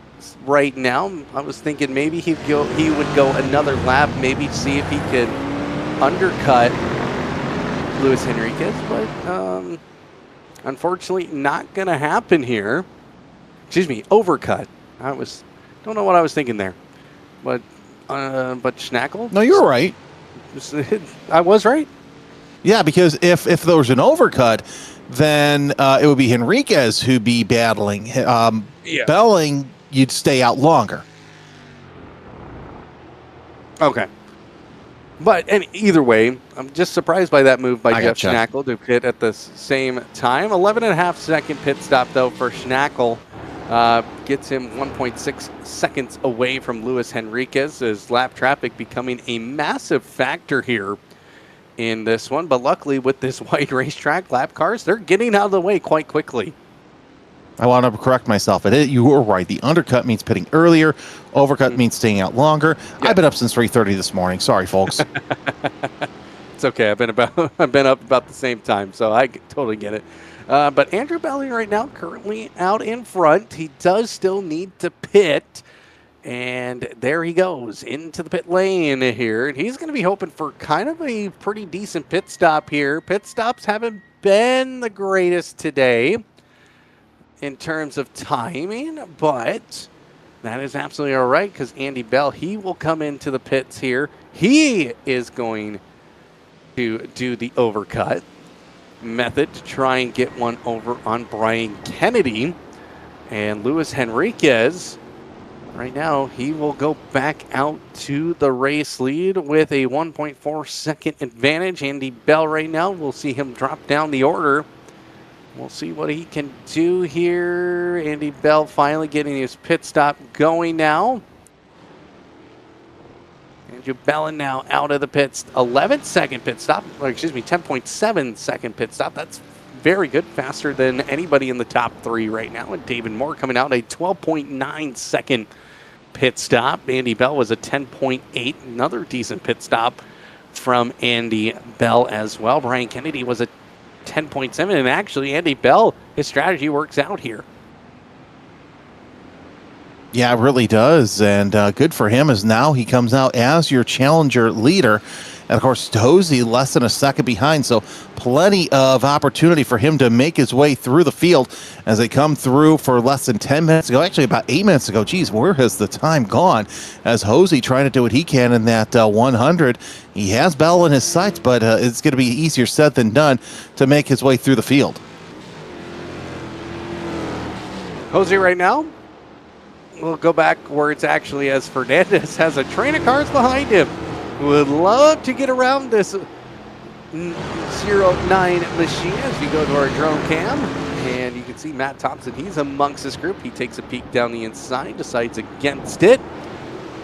right now. I was thinking maybe he would go another lap, maybe see if he could undercut Luis Henriquez. But unfortunately, not going to happen here. Excuse me, overcut. Don't know what I was thinking there. But Schnackle? No, you're right. I was right? Yeah, because if there was an overcut, then it would be Henriquez who'd be battling. Belling, you'd stay out longer. Okay. But either way, I'm just surprised by that move by Jeff Schnackle to pit at the same time. 11.5-second pit stop, though, for Schnackle. Gets him 1.6 seconds away from Luis Henriquez, as lap traffic becoming a massive factor here in this one. But luckily, with this white racetrack, lap cars, they're getting out of the way quite quickly. I want to correct myself. You were right. The undercut means pitting earlier. Overcut means staying out longer. Yeah. I've been up since 3:30 this morning. Sorry, folks. It's okay. I've been up about the same time, so I totally get it. But Andrew Belling right now currently out in front. He does still need to pit. And there he goes into the pit lane here. And he's going to be hoping for kind of a pretty decent pit stop here. Pit stops haven't been the greatest today in terms of timing, but that is absolutely all right, because Andy Bell, he will come into the pits here. He is going to do the overcut method to try and get one over on Brian Kennedy. And Luis Henriquez, right now, he will go back out to the race lead with a 1.4 second advantage. Andy Bell right now, we'll see him drop down the order. We'll see what he can do here. Andy Bell finally getting his pit stop going now. Andrew Belling now out of the pits. 11-second pit stop. Or excuse me, 10.7-second pit stop. That's very good. Faster than anybody in the top 3 right now. And David Moore coming out a 12.9-second pit stop. Andy Bell was a 10.8. Another decent pit stop from Andy Bell as well. Brian Kennedy was a 10.7, and actually Andy Bell, his strategy works out here. Yeah, it really does, and good for him, as now he comes out as your challenger leader. And of course, Hosey less than a second behind, so plenty of opportunity for him to make his way through the field as they come through for less than 10 minutes ago. Actually, about 8 minutes ago. Geez, where has the time gone? As Hosey trying to do what he can in that 100. He has Bell in his sights, but it's going to be easier said than done to make his way through the field. Hosey right now, we'll go back where it's actually as Fernandez has a train of cars behind him. Would love to get around this 09 machine as we go to our drone cam. And you can see Matt Thomsen, he's amongst this group. He takes a peek down the inside, decides against it.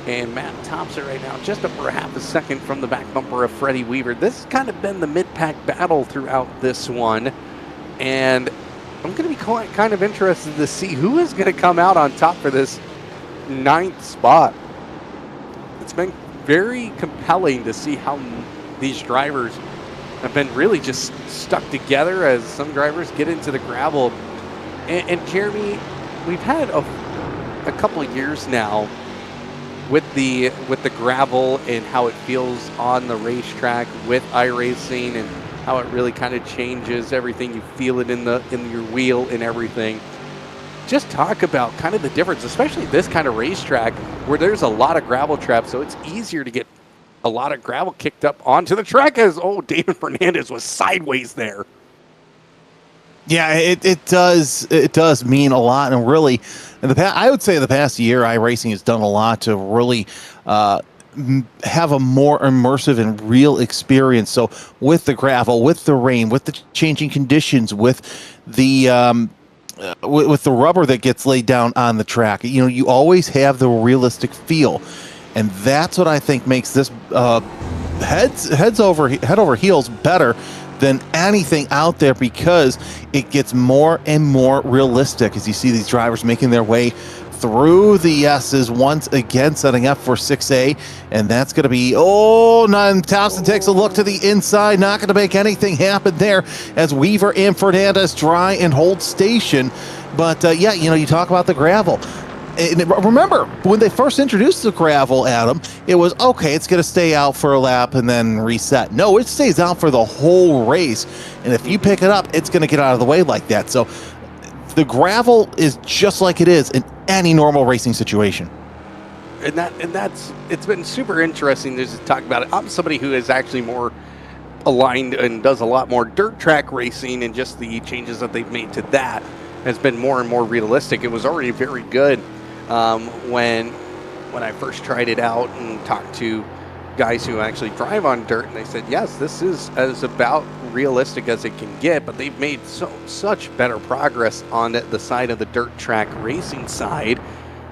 And Matt Thomsen right now just over half a second from the back bumper of Freddie Weaver. This has kind of been the mid-pack battle throughout this one. And I'm going to be kind of interested to see who is going to come out on top for this 9th spot. It's been very compelling to see how these drivers have been really just stuck together as some drivers get into the gravel. And Jeremy, we've had a couple of years now with the gravel and how it feels on the racetrack with iRacing, and how it really kind of changes everything. You feel it in your wheel and everything. just talk about kind of the difference, especially this kind of racetrack where there's a lot of gravel traps, so it's easier to get a lot of gravel kicked up onto the track as, David Fernandez was sideways there. Yeah, it does mean a lot, and really, I would say the past year, iRacing has done a lot to really have a more immersive and real experience. So with the gravel, with the rain, with the changing conditions, with the rubber that gets laid down on the track, you always have the realistic feel, and that's what I think makes this head over heels better than anything out there, because it gets more and more realistic as you see these drivers making their way through the S's once again, setting up for 6A, and that's going to be, Thomsen takes a look to the inside, not going to make anything happen there as Weaver and Fernandez try and hold station. But you talk about the gravel. And remember, when they first introduced the gravel, Adam, it was, okay, it's going to stay out for a lap and then reset. No, it stays out for the whole race. And if you pick it up, it's going to get out of the way like that. So the gravel is just like it is in any normal racing situation. And it's been super interesting to talk about it. I'm somebody who is actually more aligned and does a lot more dirt track racing, and just the changes that they've made to that has been more and more realistic. It was already very good when I first tried it out and talked to guys who actually drive on dirt, and they said, yes, this is as about realistic as it can get, but they've made such better progress on the side of the dirt track racing side.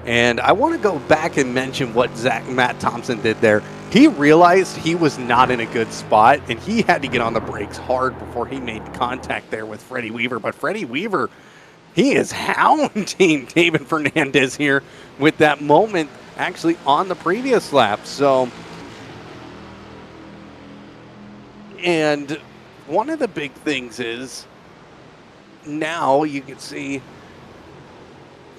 And I want to go back and mention what Matt Thomsen did there. He realized he was not in a good spot, and he had to get on the brakes hard before he made contact there with Freddie Weaver. But Freddie Weaver, he is hounding David Fernandez here with that moment actually on the previous lap. So, and one of the big things is now you can see,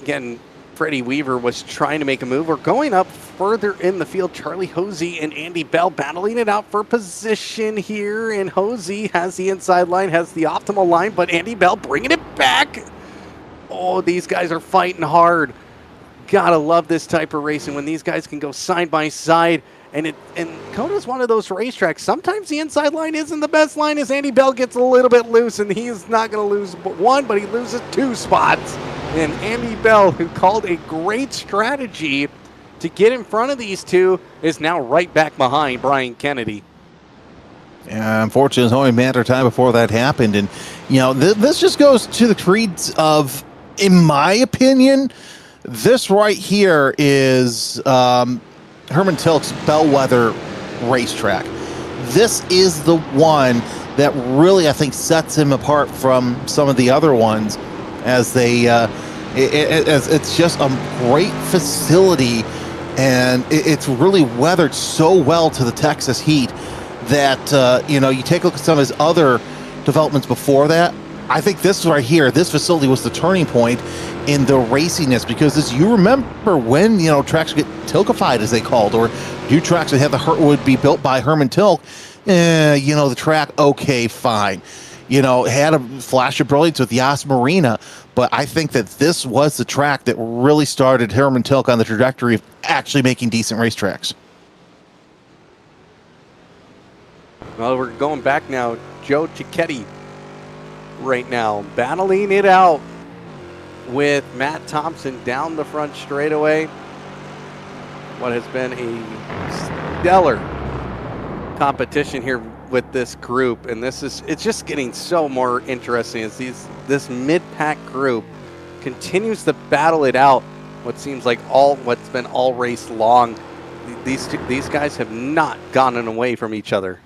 again, Freddie Weaver was trying to make a move. We're going up further in the field. Charlie Hosey and Andy Bell battling it out for position here. And Hosey has the inside line, has the optimal line, but Andy Bell bringing it back. Oh, these guys are fighting hard. Gotta love this type of racing when these guys can go side by side. And COTA's one of those racetracks. Sometimes the inside line isn't the best line as Andy Bell gets a little bit loose, and he's not going to lose one, but he loses 2 spots. And Andy Bell, who called a great strategy to get in front of these two, is now right back behind Brian Kennedy. Yeah, unfortunately, it was only a matter of time before that happened. And, this just goes to the creeds of, in my opinion, this right here is Herman Tilke's bellwether racetrack. This is the one that really, I think, sets him apart from some of the other ones, as it's just a great facility, and it's really weathered so well to the Texas heat that, you take a look at some of his other developments before that. I think this right here, this facility was the turning point in the raciness, because as you remember when, tracks get Tilkified, as they called, or new tracks that would be built by Herman Tilke, the track, okay, fine. Had a flash of brilliance with Yas Marina, but I think that this was the track that really started Herman Tilke on the trajectory of actually making decent racetracks. Well, we're going back now. Joe Cicchetti right now battling it out with Matt Thomsen down the front straightaway. What has been a stellar competition here with this group, and it's just getting so more interesting as this mid-pack group continues to battle it out. What seems like what's been all race long. These guys have not gotten away from each other.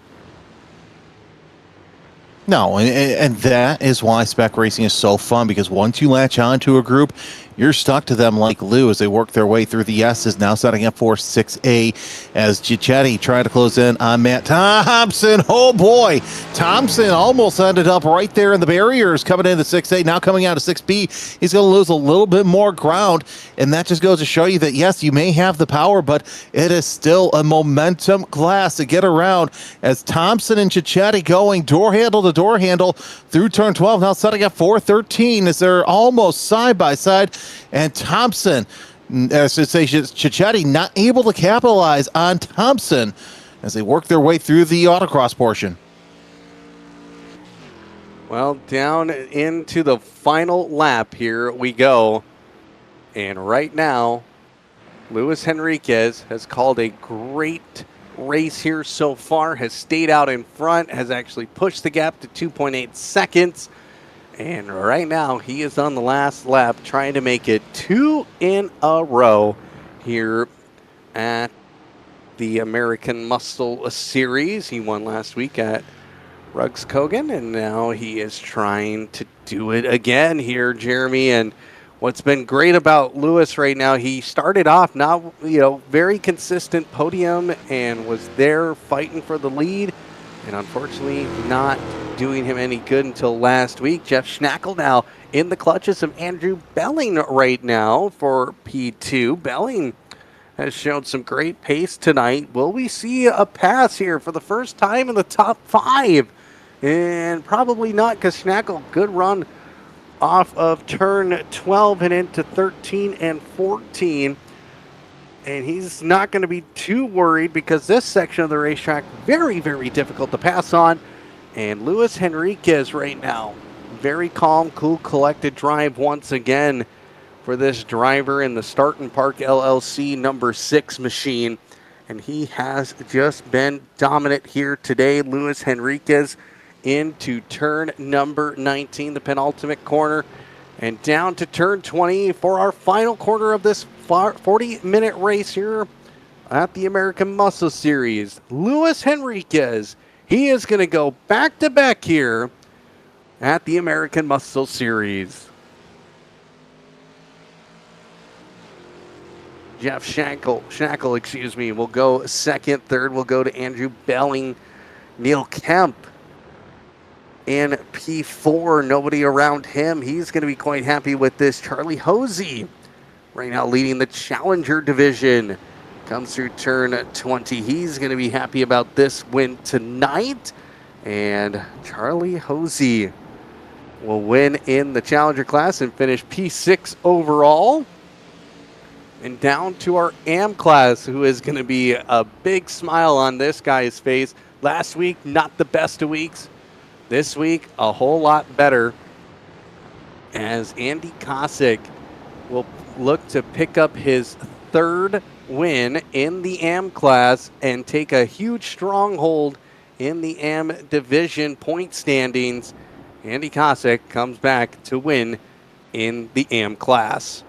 No, and that is why spec racing is so fun, because once you latch on to a group, you're stuck to them like glue as they work their way through the S's, now setting up for 6A as Cicchetti tried to close in on Matt Thomsen. Oh boy, Thomsen almost ended up right there in the barriers coming into 6A, now coming out of 6B. He's going to lose a little bit more ground, and that just goes to show you that, yes, you may have the power, but it is still a momentum class to get around as Thomsen and Cicchetti going door handle to the door handle through turn 12. Now setting up 413 as they're almost side by side. And Thomsen, as I say, Cicchetti not able to capitalize on Thomsen as they work their way through the autocross portion. Well, down into the final lap here we go. And right now, Luis Henriquez has called a great race here so far, has stayed out in front, has actually pushed the gap to 2.8 seconds. And right now, he is on the last lap trying to make it 2 in a row here at the American Muscle Series. He won last week at Rugs Kogan, and now he is trying to do it again here, Jeremy. And what's been great about Lewis right now, he started off not, very consistent podium and was there fighting for the lead, and unfortunately not doing him any good until last week. Jeff Schnackle now in the clutches of Andrew Belling right now for P2. Belling has shown some great pace tonight. Will we see a pass here for the first time in the top 5? And probably not, because Schnackle, good run off of turn 12 and into 13 and 14. And he's not going to be too worried because this section of the racetrack, very, very difficult to pass on. And Luis Henriquez right now, very calm, cool, collected drive once again for this driver in the Start and Park LLC number 6 machine. And he has just been dominant here today. Luis Henriquez into turn number 19, the penultimate corner, and down to turn 20 for our final quarter of this 40-minute race here at the American Muscle Series. Luis Henriquez, he is going to go back-to-back here at the American Muscle Series. Jeff Schnackle, will go second. Third will go to Andrew Belling. Neil Kemp in P4, nobody around him. He's going to be quite happy with this. Charlie Hosey right now leading the Challenger division. Comes through turn 20. He's going to be happy about this win tonight. And Charlie Hosey will win in the Challenger class and finish P6 overall. And down to our AM class, who is going to be a big smile on this guy's face. Last week, not the best of weeks. This week, a whole lot better, as Andy Kosick will look to pick up his 3rd win in the AM class and take a huge stronghold in the AM division point standings. Andy Kosick comes back to win in the AM class.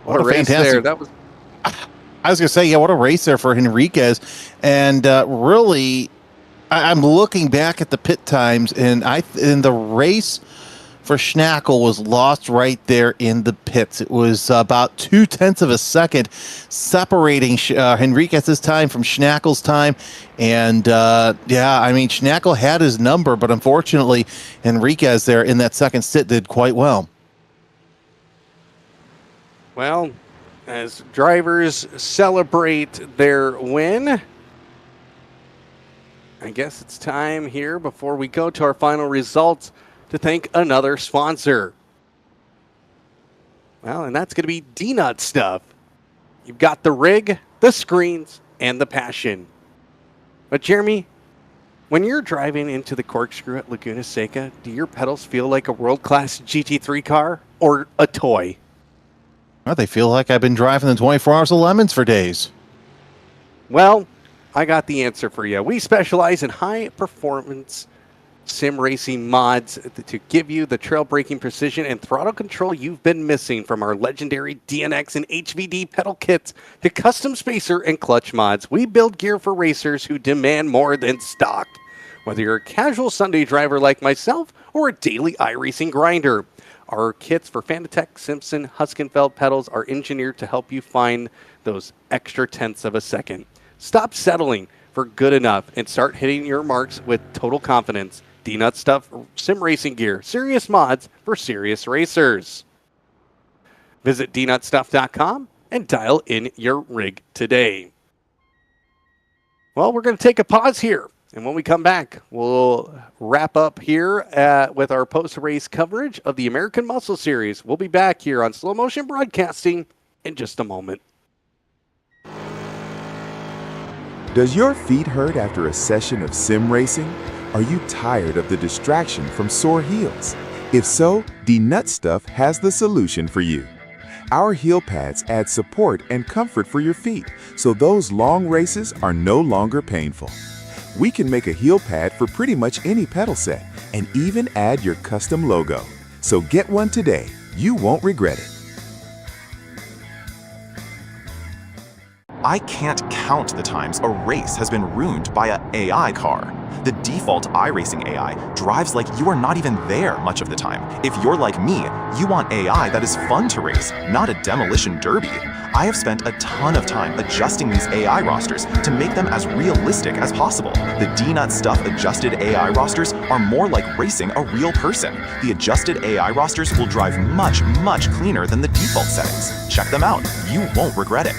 What a race there. That was... I was going to say, yeah, what a race there for Henriquez. And really, I'm looking back at the pit times, and in the race for Schnackle was lost right there in the pits. It was about 0.2 of a second separating Henriquez's time from Schnackle's time. And, Schnackle had his number, but unfortunately, Henriquez there in that second sit did quite well. Well, as drivers celebrate their win, I guess it's time here before we go to our final results to thank another sponsor. Well, and that's going to be D-Nut Stuff. You've got the rig, the screens, and the passion. But Jeremy, when you're driving into the corkscrew at Laguna Seca, do your pedals feel like a world-class GT3 car or a toy? Well, they feel like I've been driving the 24 Hours of Lemons for days. Well, I got the answer for you. We specialize in high-performance sim racing mods to give you the trail braking precision and throttle control you've been missing, from our legendary DNX and HVD pedal kits to custom spacer and clutch mods. We build gear for racers who demand more than stock. Whether you're a casual Sunday driver like myself or a daily iRacing grinder, our kits for Fanatec, Simpson, Huskenfeld pedals are engineered to help you find those extra tenths of a second. Stop settling for good enough and start hitting your marks with total confidence. D-Nut Stuff sim racing gear, serious mods for serious racers. Visit dnutstuff.com and dial in your rig today. Well, we're going to take a pause here. And when we come back, we'll wrap up here with our post-race coverage of the American Muscle Series. We'll be back here on Slow Motion Broadcasting in just a moment. Does your feet hurt after a session of sim racing? Are you tired of the distraction from sore heels? If so, D-Nut Stuff has the solution for you. Our heel pads add support and comfort for your feet, so those long races are no longer painful. We can make a heel pad for pretty much any pedal set and even add your custom logo. So get one today. You won't regret it. I can't count the times a race has been ruined by an AI car. The default iRacing AI drives like you are not even there much of the time. If you're like me, you want AI that is fun to race, not a demolition derby. I have spent a ton of time adjusting these AI rosters to make them as realistic as possible. The D-Nut Stuff adjusted AI rosters are more like racing a real person. The adjusted AI rosters will drive much, much cleaner than the default settings. Check them out. You won't regret it.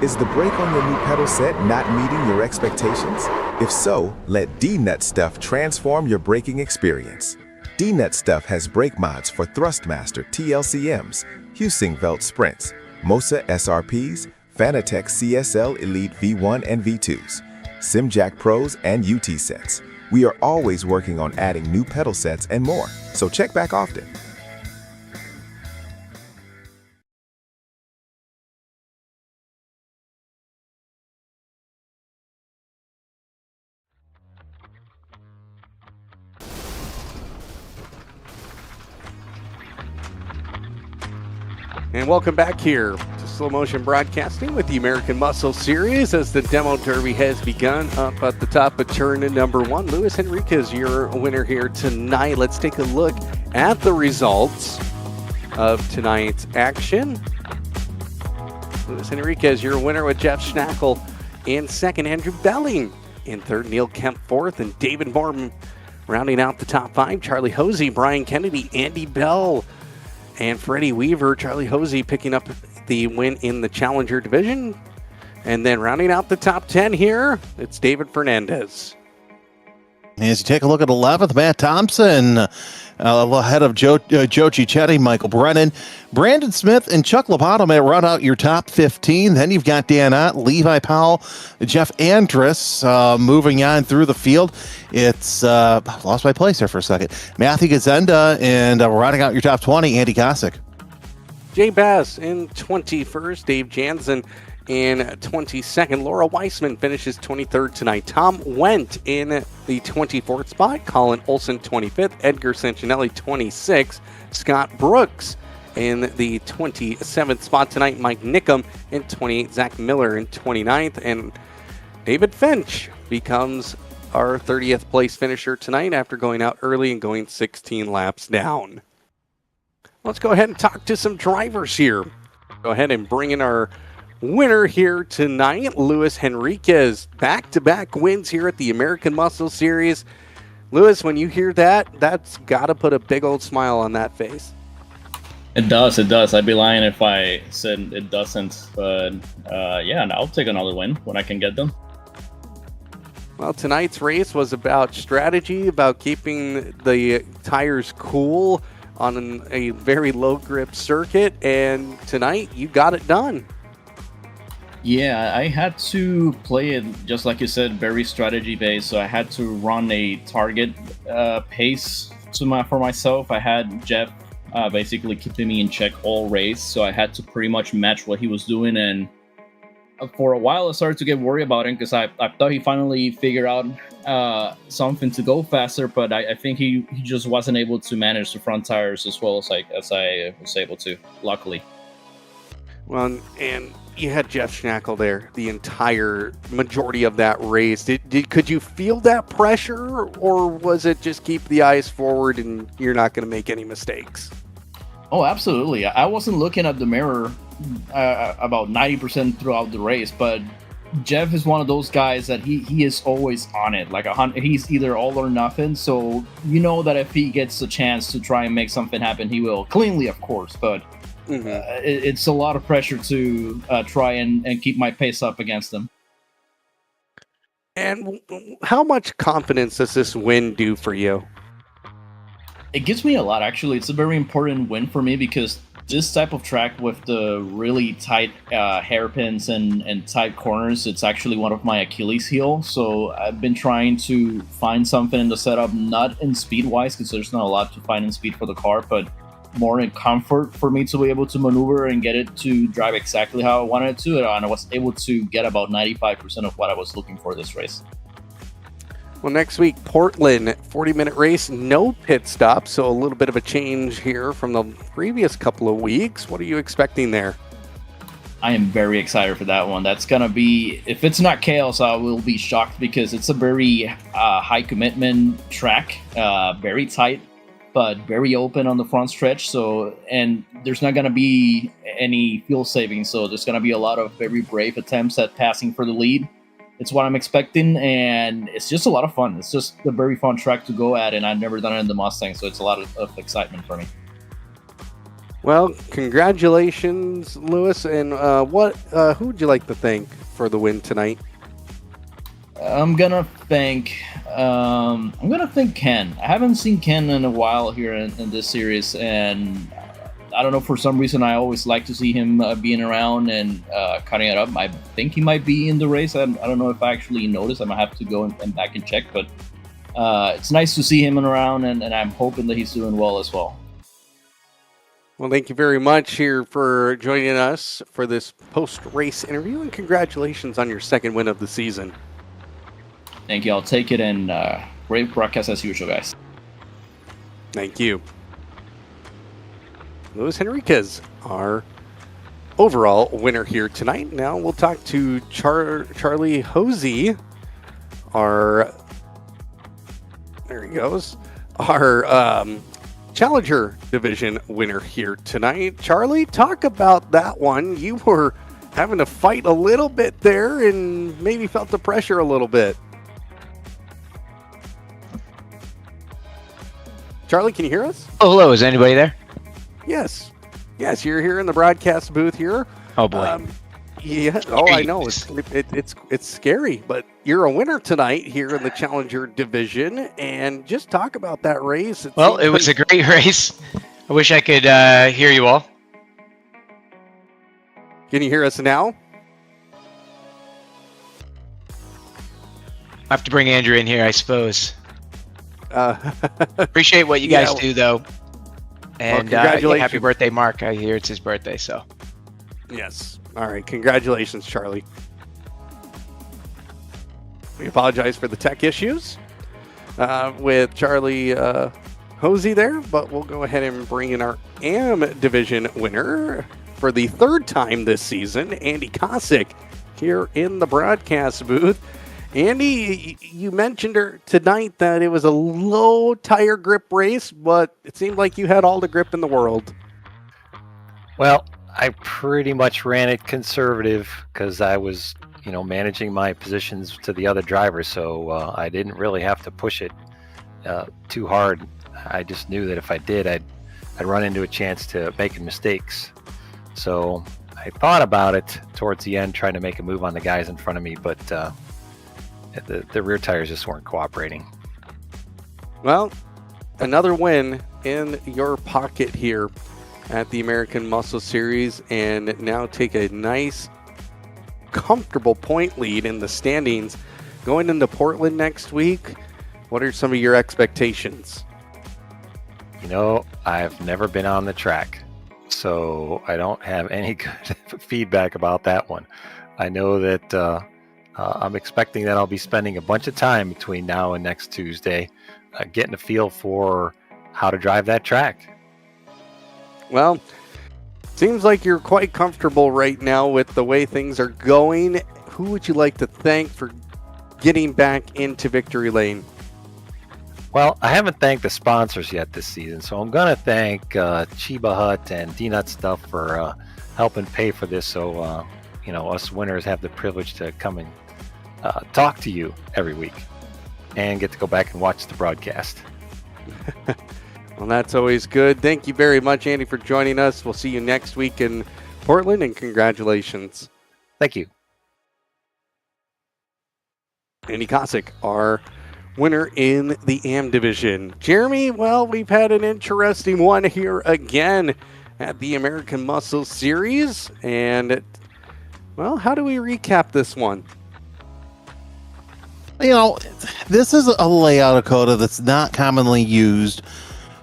Is the brake on your new pedal set not meeting your expectations? If so, let D-Nut Stuff transform your braking experience. D-Nut Stuff has brake mods for Thrustmaster TLCMs, Husingveld Sprints, Mosa SRPs, Fanatec CSL Elite V1 and V2s, SimJack Pros, and UT sets. We are always working on adding new pedal sets and more, so check back often. And welcome back here to Slow Motion Broadcasting with the American Muscle Series as the Demo Derby has begun up at the top of turn number 1. Luis Enriquez, your winner here tonight. Let's take a look at the results of tonight's action. Luis Enriquez, your winner with Jeff Schnackle in second. Andrew Belling in third. Neil Kemp fourth. And David Morton rounding out the top 5. Charlie Hosey, Brian Kennedy, Andy Bell, and Freddie Weaver. Charlie Hosey picking up the win in the Challenger division. And then rounding out the top 10 here, it's David Fernandez. As you take a look at 11th, Matt Thomsen, ahead of Joe Cicchetti, Michael Brennan, Brandon Smith, and Chuck Lopato may run out your top 15. Then you've got Dan Ott, Levi Powell, Jeff Andrus moving on through the field. It's lost my place there for a second. Matthew Gazenda, and rounding out your top 20, Andy Kosick. Jay Bass in 21st, Dave Jansen in 22nd. Laura Weissman finishes 23rd tonight. Tom Wendt in the 24th spot. Colin Olson 25th. Edgar Sancinelli 26th. Scott Brooks in the 27th spot tonight. Mike Nickum in 28th. Zach Miller in 29th. And David Finch becomes our 30th place finisher tonight after going out early and going 16 laps down. Let's go ahead and talk to some drivers here. Go ahead and bring in our winner here tonight, Luis Henriquez. Back-to-back wins here at the American Muscle Series. Luis, when you hear that, that's got to put a big old smile on that face. It does. I'd be lying if I said it doesn't. But yeah, I'll take another win when I can get them. Well, tonight's race was about strategy, about keeping the tires cool on a very low grip circuit, and tonight you got it done. Yeah, I had to play it, just like you said, very strategy-based, so I had to run a target pace for myself. I had Jeff basically keeping me in check all race, so I had to pretty much match what he was doing, and for a while I started to get worried about him because I thought he finally figured out something to go faster, but I think he just wasn't able to manage the front tires as well as I was able to, luckily. Well, and you had Jeff Schnackle there the entire majority of that race. Could you feel that pressure, or was it just keep the eyes forward and you're not going to make any mistakes? Oh, absolutely. I wasn't looking at the mirror about 90% throughout the race, but Jeff is one of those guys that he is always on it. Like he's either all or nothing. So you know that if he gets a chance to try and make something happen, he will. Cleanly, of course, but it's a lot of pressure to try and keep my pace up against them. And how much confidence does this win do for you? It gives me a lot, actually. It's a very important win for me because this type of track with the really tight hairpins and tight corners, it's actually one of my Achilles heel. So I've been trying to find something in the setup, not in speed-wise, because there's not a lot to find in speed for the car, but more in comfort for me to be able to maneuver and get it to drive exactly how I wanted it to. And I was able to get about 95% of what I was looking for this race. Well, next week, Portland, 40-minute race, no pit stop, so a little bit of a change here from the previous couple of weeks. What are you expecting there? I am very excited for that one. That's going to be, if it's not chaos, I will be shocked because it's a very high commitment track, very tight, but very open on the front stretch. So, and there's not going to be any fuel savings, so there's going to be a lot of very brave attempts at passing for the lead. It's what I'm expecting, and it's just a lot of fun. It's just a very fun track to go at, and I've never done it in the Mustang, so it's a lot of excitement for me. Well, congratulations, Lewis. And who would you like to thank for the win tonight? I'm gonna thank Ken. I haven't seen Ken in a while here in this series, and I don't know, for some reason I always like to see him being around and cutting it up. I think he might be in the race. I don't know if I actually noticed. I might have to go and back and check, but it's nice to see him around, and I'm hoping that he's doing well as well. Well, thank you very much here for joining us for this post-race interview, and congratulations on your second win of the season. Thank you. I'll take it, and great broadcast as usual, guys. Thank you. Luis Henriquez, our overall winner here tonight. Now we'll talk to Charlie Hosey, there he goes, our Challenger Division winner here tonight. Charlie, talk about that one. You were having to fight a little bit there and maybe felt the pressure a little bit. Charlie, can you hear us? Oh, hello. Is anybody there? Yes, you're here in the broadcast booth here. Oh boy. Yeah. Oh, I know. It's scary, but you're a winner tonight here in the Challenger Division, and just talk about that race. It was a great race. I wish I could hear you all. Can you hear us now? I have to bring Andrew in here, I suppose. Appreciate what you guys do, though. And congratulations. Happy birthday, Mark. I hear it's his birthday, so. Yes. All right. Congratulations, Charlie. We apologize for the tech issues with Charlie Hosey there, but we'll go ahead and bring in our AM Division winner for the third time this season, Andy Kosick, here in the broadcast booth. Andy, you mentioned tonight that it was a low tire grip race, but it seemed like you had all the grip in the world. Well, I pretty much ran it conservative because I was, managing my positions to the other drivers, so I didn't really have to push it too hard. I just knew that if I did, I'd run into a chance to making mistakes. So I thought about it towards the end, trying to make a move on the guys in front of me, but the rear tires just weren't cooperating. Well, another win in your pocket here at the American Muscle Series, and now take a nice, comfortable point lead in the standings. Going into Portland next week, what are some of your expectations? I've never been on the track, so I don't have any good feedback about that one. I know that I'm expecting that I'll be spending a bunch of time between now and next Tuesday getting a feel for how to drive that track. Well, seems like you're quite comfortable right now with the way things are going. Who would you like to thank for getting back into victory lane? Well, I haven't thanked the sponsors yet this season, so I'm going to thank Chiba Hut and D-Nut Stuff for helping pay for this, so us winners have the privilege to come and talk to you every week and get to go back and watch the broadcast. Well, that's always good. Thank you very much, Andy, for joining us. We'll see you next week in Portland, and congratulations. Thank you. Andy Kosick, our winner in the AM division. Jeremy, well, we've had an interesting one here again at the American Muscle Series. And, well, how do we recap this one? You know, this is a layout of COTA that's not commonly used.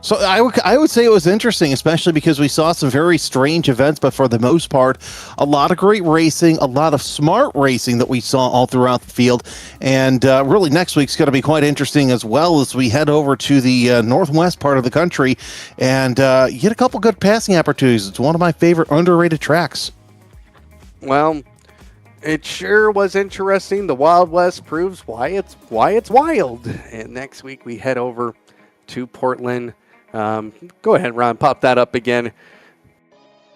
So I would say it was interesting, especially because we saw some very strange events, but for the most part, a lot of great racing, a lot of smart racing that we saw all throughout the field. And really next week's going to be quite interesting as well as we head over to the northwest part of the country and get a couple good passing opportunities. It's one of my favorite underrated tracks. Well, it sure was interesting. The Wild West proves why it's wild. And next week we head over to Portland. Go ahead, Ron, pop that up again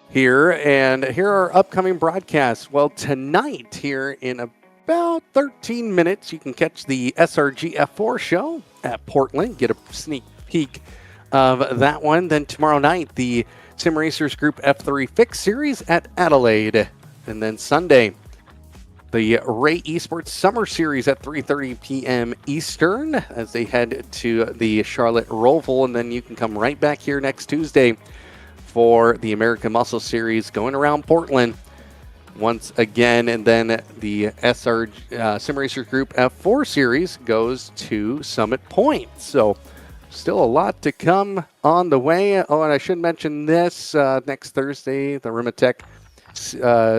here. And here are upcoming broadcasts. Well, tonight here in about 13 minutes, you can catch the SRG F4 show at Portland. Get a sneak peek of that one. Then tomorrow night, the Sim Racers Group F3 Fix Series at Adelaide. And then Sunday, the Ray Esports Summer Series at 3:30 p.m. Eastern as they head to the Charlotte Roval. And then you can come right back here next Tuesday for the American Muscle Series going around Portland once again. And then the Sim Racers Group F4 Series goes to Summit Point. So still a lot to come on the way. Oh, and I should mention this, next Thursday, the Rimatech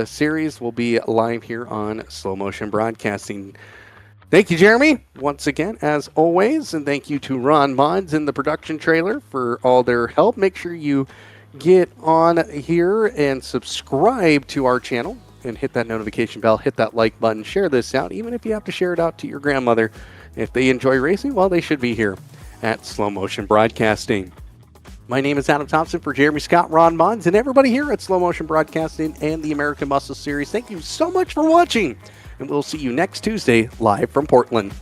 series will be live here on Slow Motion Broadcasting. Thank you, Jeremy, once again, as always, and thank you to Ron Maunz in the production trailer for all their help. Make sure you get on here and subscribe to our channel and hit that notification bell, hit that like button, share this out, even if you have to share it out to your grandmother. If they enjoy racing, well, they should be here at Slow Motion Broadcasting. My name is Adam Thomsen for Jeremy Scott, Ron Maunz, and everybody here at Slow Motion Broadcasting and the American Muscle Series. Thank you so much for watching, and we'll see you next Tuesday live from Portland.